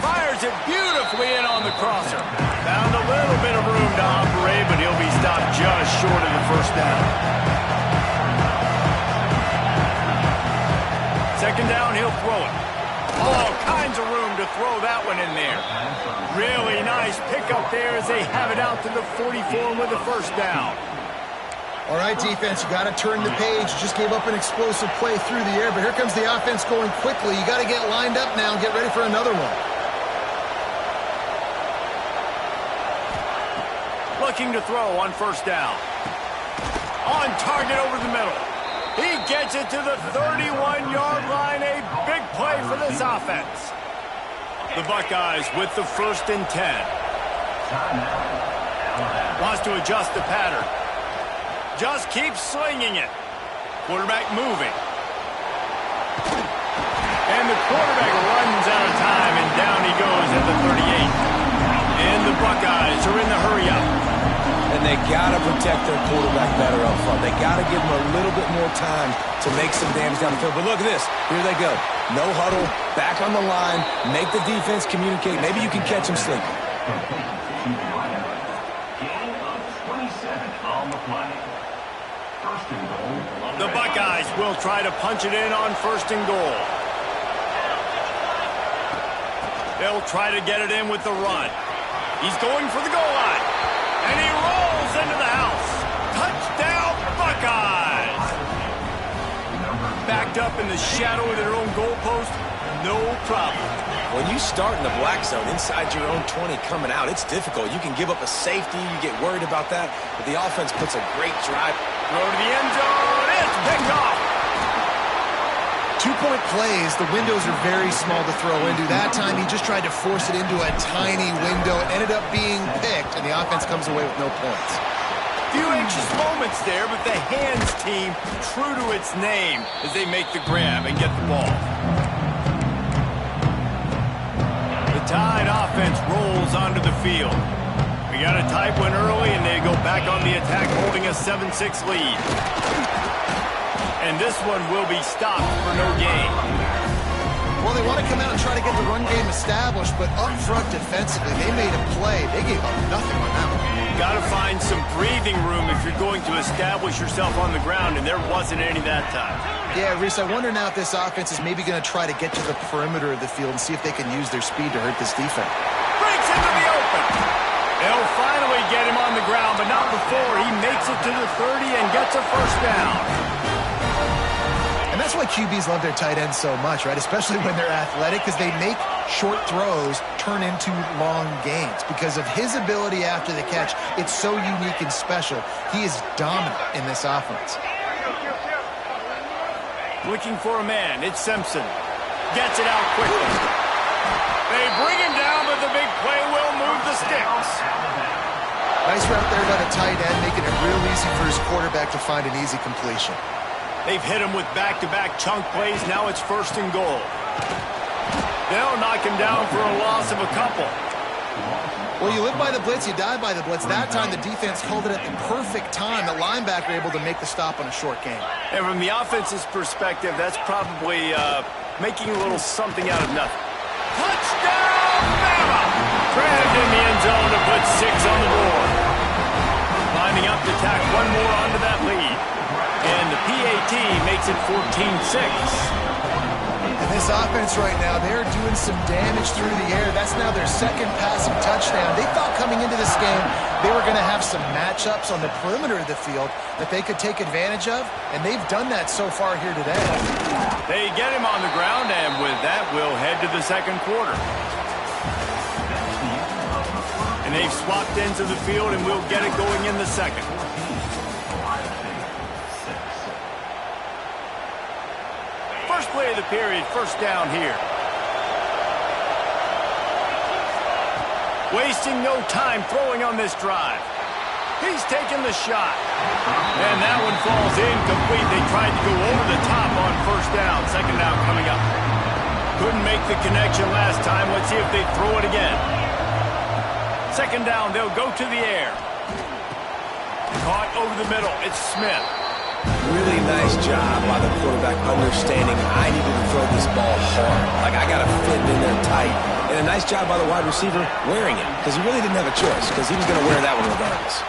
Fires it beautifully in on the crosser. Found a little bit of room to operate, but he'll be stopped just short of the 1st down. 2nd down, he'll throw it. All kinds of room to throw that one in there. Really nice pickup there as they have it out to the 44 with the 1st down. All right, defense, you got to turn the page. Just gave up an explosive play through the air, but here comes the offense going quickly. You got to get lined up now and get ready for another one. Looking to throw on 1st down. On target over the middle. He gets it to the 31-yard line. A big play for this offense. The Buckeyes with the 1st and 10. Wants to adjust the pattern. Just keeps slinging it. Quarterback moving. And the quarterback runs out of time, and down he goes at the 38. And the Buckeyes are in the hurry-up. And they got to protect their quarterback better up front. They got to give him a little bit more time to make some damage down the field. But look at this. Here they go. No huddle, back on the line, make the defense communicate. Maybe you can catch him sleeping. The Buckeyes will try to punch it in on 1st and goal. They'll try to get it in with the run. He's going for the goal line. And he rolls into the house. Touchdown, Buckeyes! Backed up in the shadow of their own goalpost, no problem. When you start in the black zone inside your own 20 coming out, it's difficult. You can give up a safety. You get worried about that. But the offense puts a great drive. Throw to the end zone. It's picked off. 2-point plays, the windows are very small to throw into. That time, he just tried to force it into a tiny window. It ended up being picked, and the offense comes away with no points. Few anxious moments there, but the hands team true to its name as they make the grab and get the ball. The Tide offense rolls onto the field. We got a tight one early, and they go back on the attack, holding a 7-6 lead. And this one will be stopped for no gain. Well, they want to come out and try to get the run game established, but up front defensively, they made a play. They gave up nothing on that one. Got to find some breathing room if you're going to establish yourself on the ground, and there wasn't any that time. Yeah, Reese, I wonder now if this offense is maybe going to try to get to the perimeter of the field and see if they can use their speed to hurt this defense. Breaks into the open. They'll finally get him on the ground, but not before he makes it to the 30 and gets a 1st down. And that's why QBs love their tight ends so much, right? Especially when they're athletic, because they make short throws turn into long gains. Because of his ability after the catch, it's so unique and special. He is dominant in this offense. Looking for a man. It's Simpson. Gets it out quickly. They bring him down, but the big play will move the sticks. Nice route there by the tight end, making it real easy for his quarterback to find an easy completion. They've hit him with back-to-back chunk plays. Now it's 1st and goal. They'll knock him down for a loss of a couple. Well, you live by the blitz, you die by the blitz. That time the defense called it at the perfect time. The linebacker able to make the stop on a short gain. And from the offense's perspective, that's probably making a little something out of nothing. Touchdown, Bama! Grabbed in the end zone to put 6 on the board. Lining up to tack one more onto that lead. And the PAT makes it 14-6. And this offense right now, they're doing some damage through the air. That's now their 2nd passing touchdown. They thought coming into this game they were going to have some matchups on the perimeter of the field that they could take advantage of, and they've done that so far here today. They get him on the ground, and with that, we'll head to the 2nd quarter. And they've swapped ends of the field, and we'll get it going in the 2nd. First play of the period, 1st down here. Wasting no time throwing on this drive. He's taking the shot. And that one falls incomplete. They tried to go over the top on 1st down. 2nd down coming up. Couldn't make the connection last time. Let's see if they throw it again. 2nd down, they'll go to the air. Caught over the middle. It's Smith. Really nice job by the quarterback understanding I needed to throw this ball hard. Like, I got to fit it in there tight. And a nice job by the wide receiver wearing it, because he really didn't have a choice, because he was going to wear that one regardless.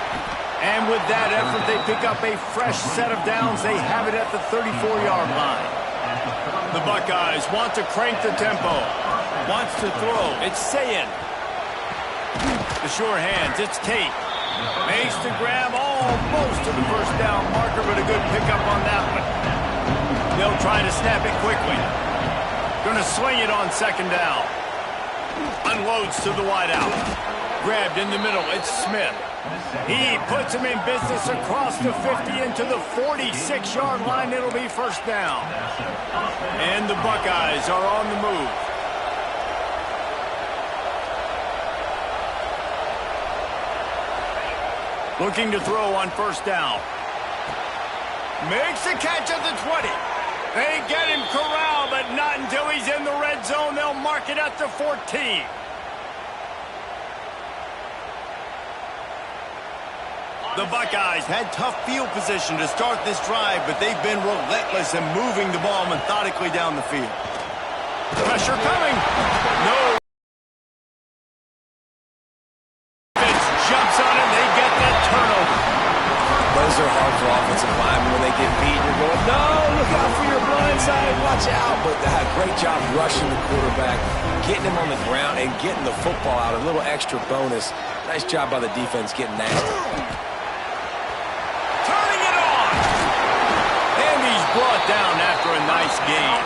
And with that effort, they pick up a fresh set of downs. They have it at the 34-yard line. The Buckeyes want to crank the tempo. Wants to throw. It's Sayin. The sure hands. It's Tate. Makes the grab almost to the 1st down marker, but a good pickup on that one. They'll try to snap it quickly. Going to swing it on 2nd down. Unloads to the wideout. Grabbed in the middle. It's Smith. He puts him in business across the 50 into the 46-yard line. It'll be 1st down. And the Buckeyes are on the move. Looking to throw on 1st down. Makes the catch at the 20. They get him corralled, but not until he's in the red zone. They'll mark it at the 14. The Buckeyes had tough field position to start this drive, but they've been relentless in moving the ball methodically down the field. Pressure coming. No. Fitz jumps on it. They get that turnover. Those are hard for offensive linemen when they get beat. You're going, no, look out for your blind side. Watch out. But great job rushing the quarterback, getting him on the ground, and getting the football out. A little extra bonus. Nice job by the defense getting that. Turning it on. And he's brought down after a nice gain.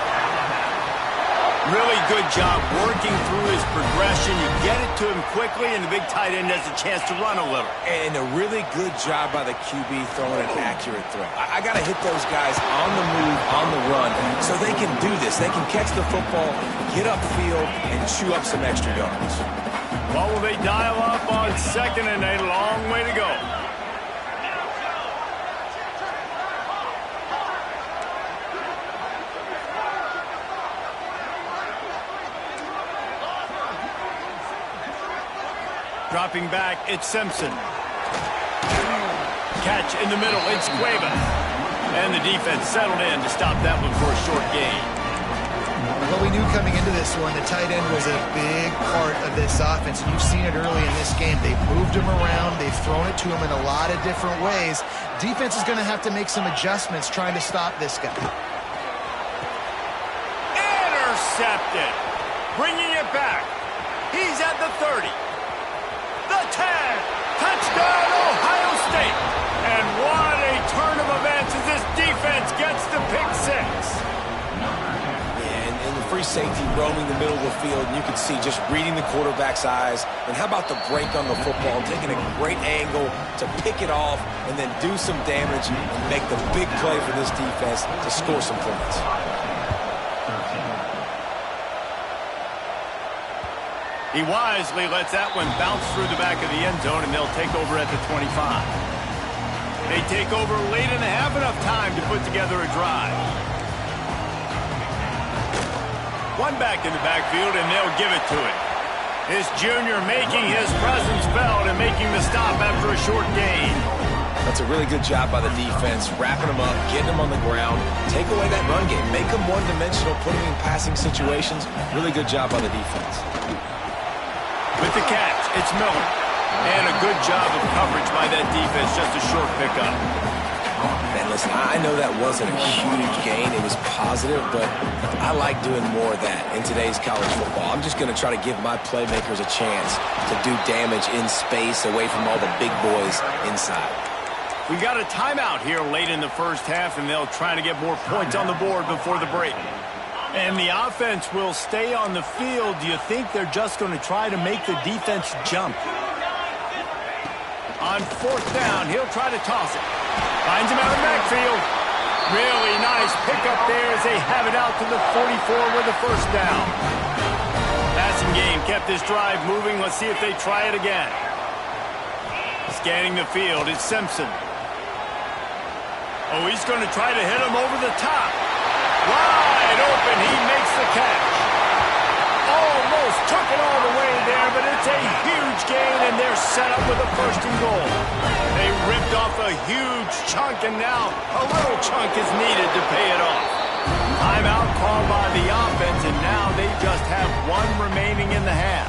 Really good job working through his progression. You get it to him quickly, and the big tight end has a chance to run a little. And a really good job by the QB throwing an accurate throw. I got to hit those guys on the move, on the run, so they can do this. They can catch the football, get upfield, and chew up some extra yards. What will they dial up on 2nd and a long way to go? Dropping back, it's Simpson. Catch in the middle, it's Cueva. And the defense settled in to stop that one for a short gain. Well, we knew coming into this one, the tight end was a big part of this offense, and you've seen it early in this game. They've moved him around. They've thrown it to him in a lot of different ways. Defense is going to have to make some adjustments trying to stop this guy. Intercepted. Bringing it back. He's at the 30. The 10. Touchdown, Ohio State. And what a turn of events as this defense gets the pick 6. And the free safety roaming the middle of the field, and you can see just reading the quarterback's eyes. And how about the break on the football, taking a great angle to pick it off and then do some damage and make the big play for this defense to score some points. He wisely lets that one bounce through the back of the end zone, and they'll take over at the 25. They take over late in the half, enough time to put together a drive. One back in the backfield, and they'll give it to it. This junior making his presence felt and making the stop after a short gain. That's a really good job by the defense, wrapping them up, getting them on the ground, take away that run game, make them one-dimensional, put them in passing situations. Really good job by the defense. With the catch, it's Miller. And a good job of coverage by that defense, just a short pickup. Man, listen, I know that wasn't a huge gain. It was positive, but I like doing more of that in today's college football. I'm just going to try to give my playmakers a chance to do damage in space away from all the big boys inside. We got a timeout here late in the first half, and they'll try to get more points on the board before the break. And the offense will stay on the field. Do you think they're just going to try to make the defense jump? On 4th down, he'll try to toss it. Finds him out of the backfield. Really nice pickup there as they have it out to the 44 with a first down. Passing game kept this drive moving. Let's see if they try it again. Scanning the field, it's Simpson. Oh, he's going to try to hit him over the top. Wide open, he makes the catch. Almost took it all the way there, but it's a huge gain, and they're set up with a 1st and goal. They ripped off a huge chunk, and now a little chunk is needed to pay it off. Timeout called by the offense, and now they just have one remaining in the half.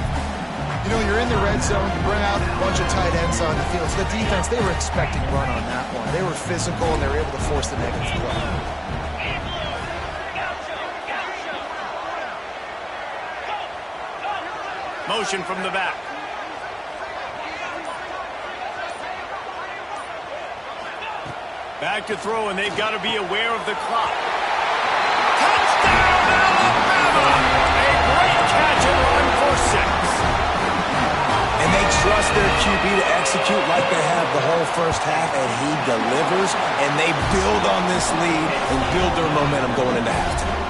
You know, you're in the red zone, you bring out a bunch of tight ends on the field. So the defense, they were expecting run on that one. They were physical, and they were able to force the negative play. Motion from the back. Back to throw, and they've got to be aware of the clock. Touchdown, Alabama! A great catch and run for 6. And they trust their QB to execute like they have the whole first half, and he delivers, and they build on this lead and build their momentum going into halftime.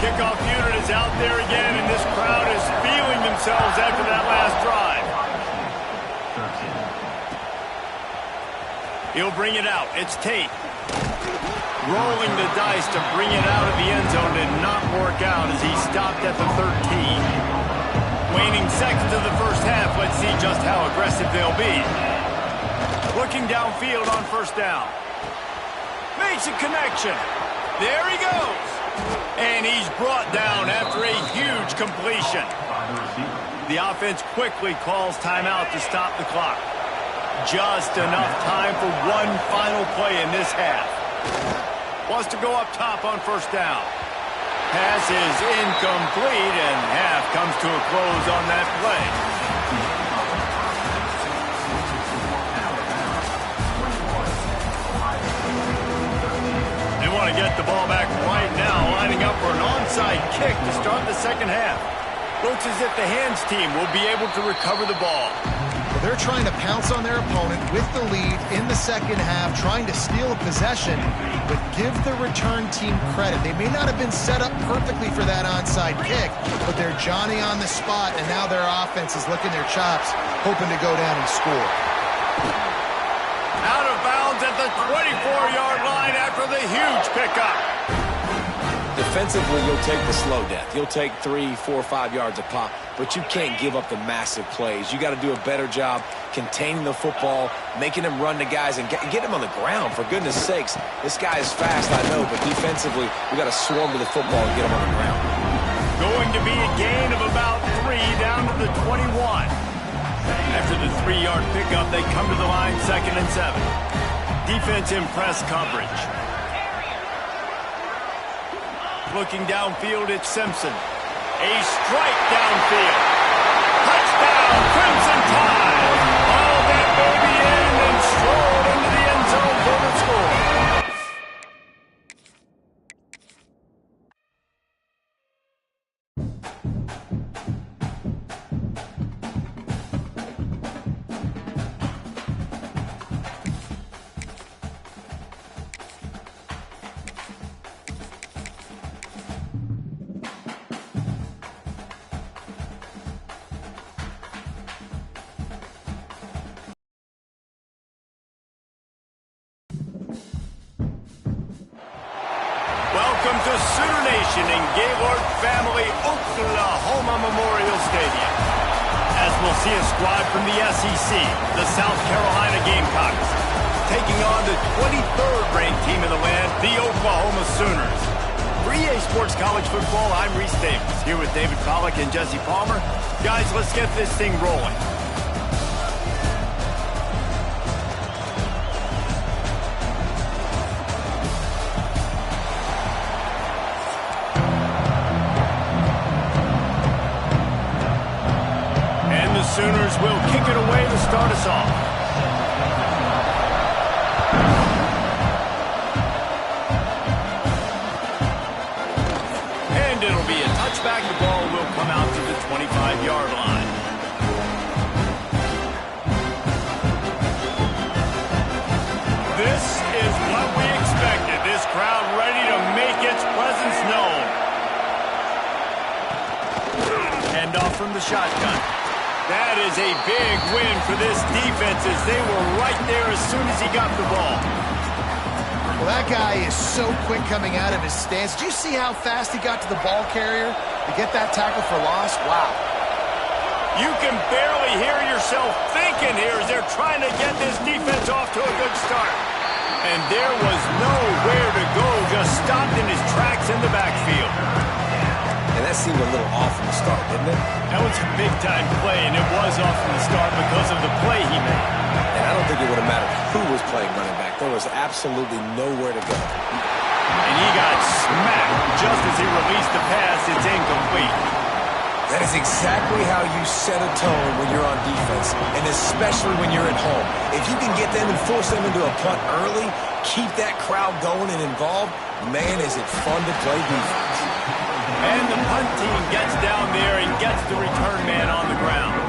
Kickoff unit is out there again, and this crowd is feeling themselves after that last drive. He'll bring it out. It's Tate. Rolling the dice to bring it out of the end zone did not work out as he stopped at the 13. Waning seconds of the first half, let's see just how aggressive they'll be. Looking downfield on first down. Makes a connection. There he goes. And he's brought down after a huge completion. The offense quickly calls timeout to stop the clock. Just enough time for one final play in this half. Wants to go up top on first down. Pass is incomplete, and half comes to a close on that play. They want to get the ball back right now, lining up for an onside kick to start the second half. Looks as if the hands team will be able to recover the ball. Well, they're trying to pounce on their opponent with the lead in the second half, trying to steal a possession, but give the return team credit. They may not have been set up perfectly for that onside kick, but they're Johnny on the spot, and now their offense is licking their chops, hoping to go down and score. Out of bounds at the 24-yard line after the huge pickup. Defensively, you'll take the slow death. You'll take 3, 4, 5 yards a pop, but you can't give up the massive plays. You got to do a better job containing the football, making them run to guys, and get them on the ground. For goodness sakes, this guy is fast, I know, but defensively, we got to swarm to the football and get him on the ground. Going to be a gain of about 3 down to the 21. After the 3-yard pickup, they come to the line 2nd and 7. Defense in press coverage. Looking downfield, it's Simpson. A strike downfield. Touchdown, Crimson Tide. All that baby in and strolled into the end zone for the score. Welcome to Sooner Nation in Gaylord Family Oklahoma Memorial Stadium. As we'll see a squad from the SEC, the South Carolina Gamecocks, taking on the 23rd ranked team in the land, the Oklahoma Sooners. For EA Sports College Football, I'm Reese Davis, here with David Pollack and Jesse Palmer. Guys, let's get this thing rolling. Sooners will kick it away to start us off. And it'll be a touchback. The ball will come out to the 25-yard line. This is what we expected. This crowd ready to make its presence known. Hand off from the shotgun. That is a big win for this defense as they were right there as soon as he got the ball. Well, that guy is so quick coming out of his stance. Did you see how fast he got to the ball carrier to get that tackle for loss? Wow. You can barely hear yourself thinking here as they're trying to get this defense off to a good start. And there was nowhere to go, just stopped in his tracks in the backfield. And that seemed a little off from the start, didn't it? That was a big-time play, and it was off from the start because of the play he made. And I don't think it would have mattered who was playing running back. There was absolutely nowhere to go. And he got smacked just as he released the pass. It's incomplete. That is exactly how you set a tone when you're on defense, and especially when you're at home. If you can get them and force them into a punt early, keep that crowd going and involved, man, is it fun to play defense. And the punt team gets down there and gets the return man on the ground.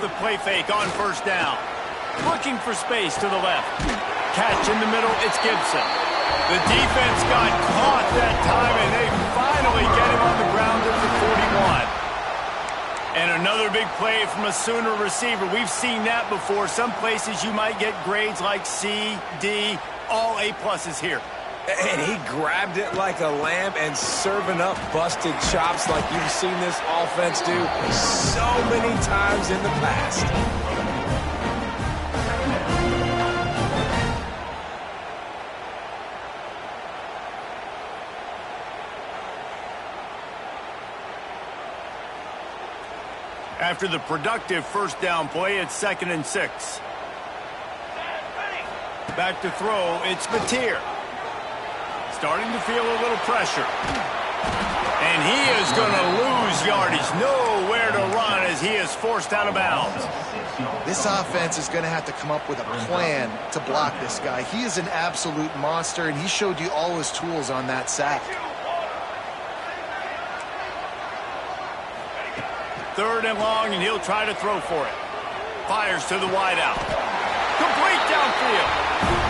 the play fake on first down. Looking for space to the left. Catch in the middle, it's Gibson. The defense got caught that time, and they finally get him on the ground at the 41. And another big play from a Sooner receiver. We've seen that before. Some places you might get grades like C, D, all A-pluses here. And he grabbed it like a lamb and serving up busted chops like you've seen this offense do so many times in the past. After the productive first down play, it's 2nd and 6. Back to throw, it's Mateer. Starting to feel a little pressure. And he is going to lose yardage. Nowhere to run as he is forced out of bounds. This offense is going to have to come up with a plan to block this guy. He is an absolute monster, and he showed you all his tools on that sack. 3rd and long, and he'll try to throw for it. Fires to the wideout. Complete downfield.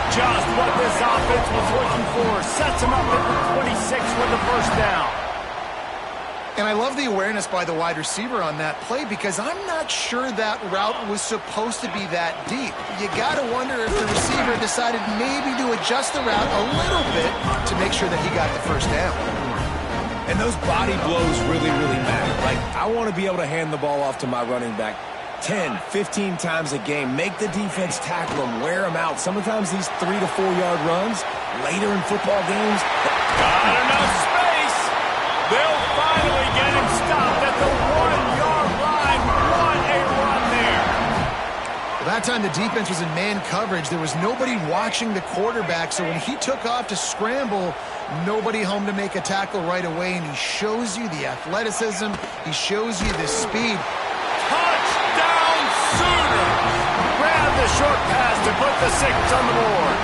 Just what this offense was looking for. Sets him up at the 26 with the first down. And I love the awareness by the wide receiver on that play because I'm not sure that route was supposed to be that deep. You got to wonder if the receiver decided maybe to adjust the route a little bit to make sure that he got the first down. And those body blows really, really matter. Like, I want to be able to hand the ball off to my running back 10, 15 times a game. Make the defense tackle him, wear him out. Sometimes these 3 to 4 yard runs later in football games. Got enough space. They'll finally get him stopped at the 1-yard line. What a run there. Well, that time the defense was in man coverage. There was nobody watching the quarterback, so when he took off to scramble, nobody home to make a tackle right away, and he shows you the athleticism. He shows you the speed. Touchdown Sooner! Grab the short pass to put the 6 on the board.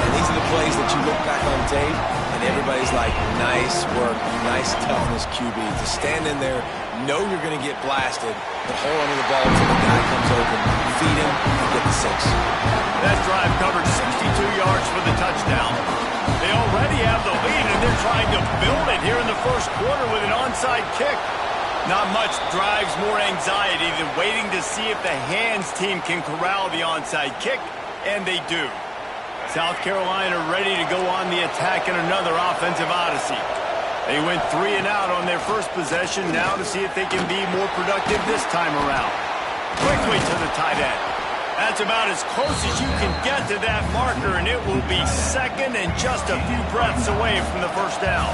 And these are the plays that you look back on tape, and everybody's like, nice work, nice toughness, QB. To stand in there, know you're going to get blasted, but hold on to the ball until the guy comes open, feed him, and get the 6. That drive covered 62 yards for the touchdown. They already have the lead, and they're trying to build it here in the first quarter with an onside kick. Not much drives more anxiety than waiting to see if the hands team can corral the onside kick, and they do. South Carolina ready to go on the attack in another offensive odyssey. They went 3 and out on their first possession, now to see if they can be more productive this time around. Quickly to the tight end. That's about as close as you can get to that marker, and it will be 2nd and just a few breaths away from the first down.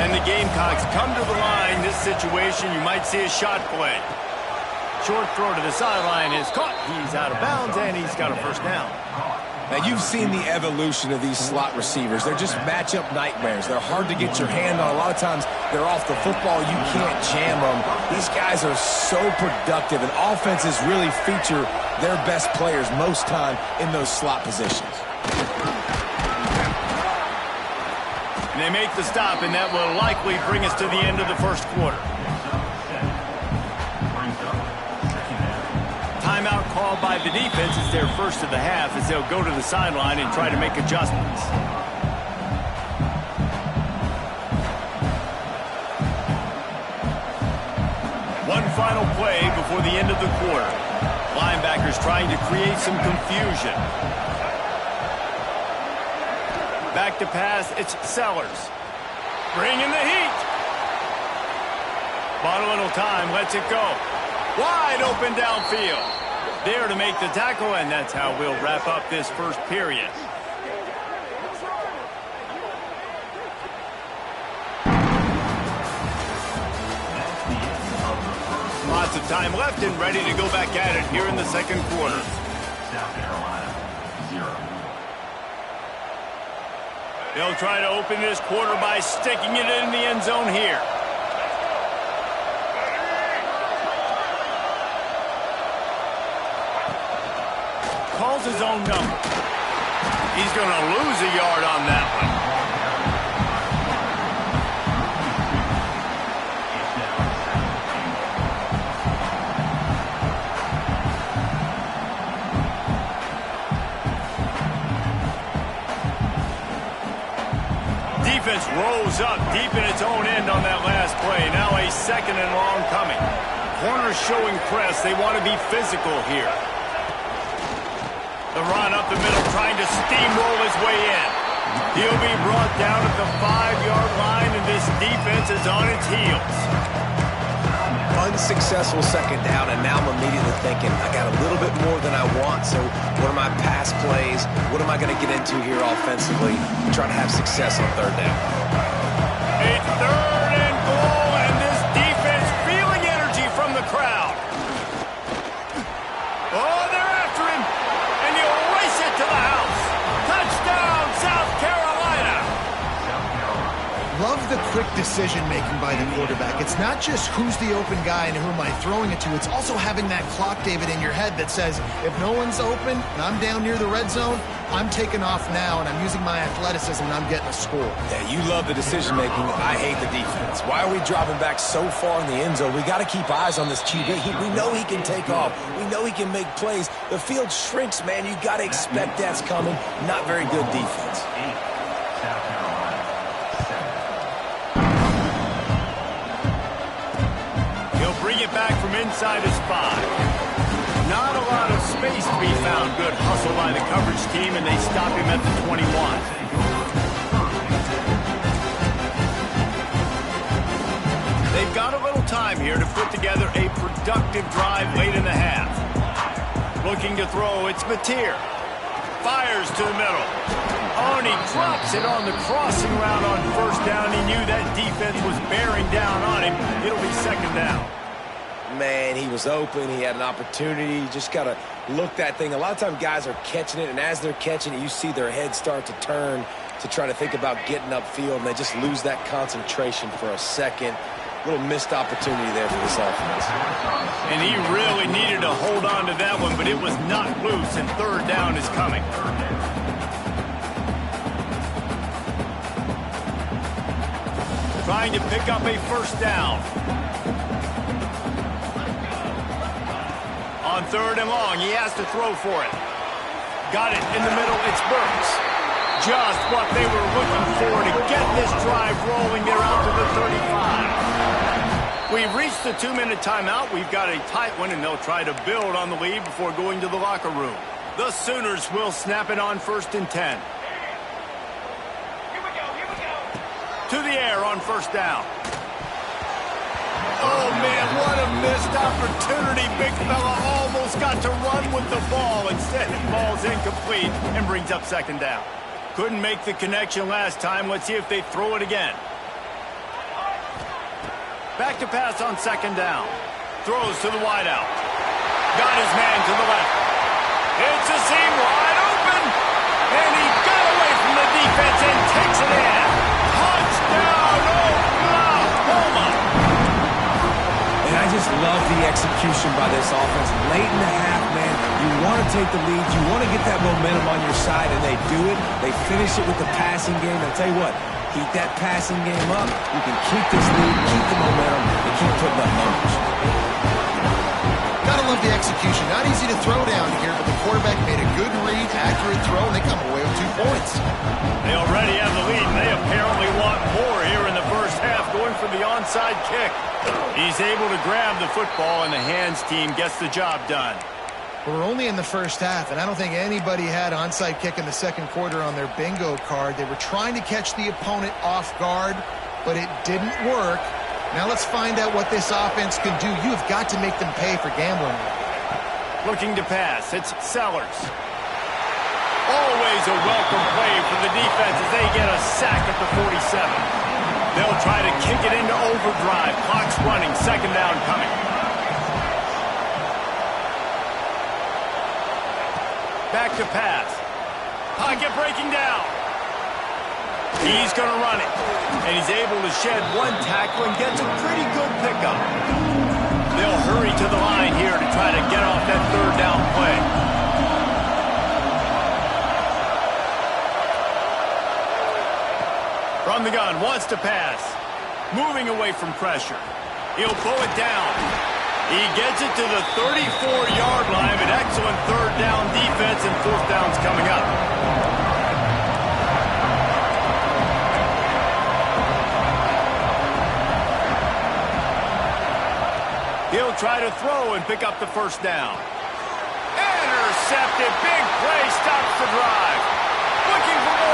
And the Gamecocks come to the line. This situation, you might see a shot play. Short throw to the sideline is caught. He's out of bounds, and he's got a first down. Now, you've seen the evolution of these slot receivers. They're just matchup nightmares. They're hard to get your hand on. A lot of times, they're off the football. You can't jam them. These guys are so productive, and offenses really feature their best players most time in those slot positions. And they make the stop, and that will likely bring us to the end of the first quarter. Timeout called by the defense. It's their first of the half as they'll go to the sideline and try to make adjustments. One final play before the end of the quarter. Linebackers trying to create some confusion. Back to pass, it's Sellers. Bringing the heat. Bought a little time, lets it go. Wide open downfield. There to make the tackle, and that's how we'll wrap up this first period. Lots of time left and ready to go back at it here in the second quarter. South Carolina, 0. They'll try to open this quarter by sticking it in the end zone here. Calls his own number. He's going to lose a yard on that one. defense rose up deep in its own end on that last play. Now a second and long coming. Corners showing press. They want to be physical here. The run up the middle, trying to steamroll his way in. He'll be brought down at the 5-yard line, and this defense is on its heels. Unsuccessful second down, and now I'm immediately thinking, I got a little bit more than I want, so what are my pass plays? What am I going to get into here offensively to try to have success on third down? A third and goal, and this defense feeling energy from the crowd. Oh, they're after him, and he'll race it to the house. Touchdown, South Carolina. Love the quick decision-making by the quarterback. It's not just who's the open guy and who am I throwing it to. It's also having that clock, David, in your head that says, if no one's open and I'm down near the red zone, I'm taking off now, and I'm using my athleticism, and I'm getting a score. Yeah, you love the decision-making. I hate the defense. Why are we dropping back so far in the end zone? We got to keep eyes on this QB. We know he can take off. We know he can make plays. The field shrinks, man. You got to expect that's coming. Not very good defense. South Carolina, 7. He'll bring it back from inside his 5. Not a lot of space to be found. Good hustle by the coverage team, and they stop him at the 21. They've got a little time here to put together a productive drive late in the half. Looking to throw, it's Mateer. Fires to the middle. Oh, and he drops it on the crossing route on first down. He knew that defense was bearing down on him. It'll be second down. Man, he was open. He had an opportunity. You just got to look that thing. A lot of times guys are catching it, and as they're catching it, you see their head start to turn to try to think about getting upfield, and they just lose that concentration for a second. Little missed opportunity there for this offense. And he really needed to hold on to that one, but it was not loose, and third down is coming. Trying to pick up a first down. On third and long, he has to throw for it. Got it in the middle, it's Burks. Just what they were looking for to get this drive rolling. They're out to the 35. We've reached the 2-minute timeout. We've got a tight one, and they'll try to build on the lead before going to the locker room. The Sooners will snap it on 1st and 10. To the air on first down. Oh, man, what a missed opportunity. Big fella almost got to run with the ball. Instead, it falls incomplete and brings up second down. Couldn't make the connection last time. Let's see if they throw it again. Back to pass on second down. Throws to the wideout. Got his man to the left. It's a seam wide open. And he got away from the defense and takes it in. Touchdown, Oklahoma. And I just love the execution by this offense. Late in the half, man, you want to take the lead. You want to get that momentum on your side, and they do it. They finish it with the passing game. I'll tell you what, keep that passing game up. You can keep this lead, keep the momentum, and keep putting up numbers. Gotta love the execution. Not easy to throw down here, but the quarterback made a good read, accurate throw, and they come away with 2 points. They already have the lead, and they apparently want more here in the first half, going for the onside kick. He's able to grab the football, and the hands team gets the job done. We're only in the first half, and I don't think anybody had onside kick in the second quarter on their bingo card. They were trying to catch the opponent off guard, but it didn't work. Now let's find out what this offense can do. You've got to make them pay for gambling. Looking to pass, it's Sellers. Always a welcome play for the defense as they get a sack at the 47. They'll try to kick it into overdrive. Clock's running, second down coming. Back to pass. Pocket breaking down. He's going to run it. And he's able to shed one tackle and gets a pretty good pickup. They'll hurry to the line here to try to get off that third down play. From the gun, wants to pass. Moving away from pressure. He'll pull it down. He gets it to the 34-yard line, but excellent third down defense, and fourth down's coming up. They'll try to throw and pick up the first down. Intercepted. Big play stops the drive. Looking for more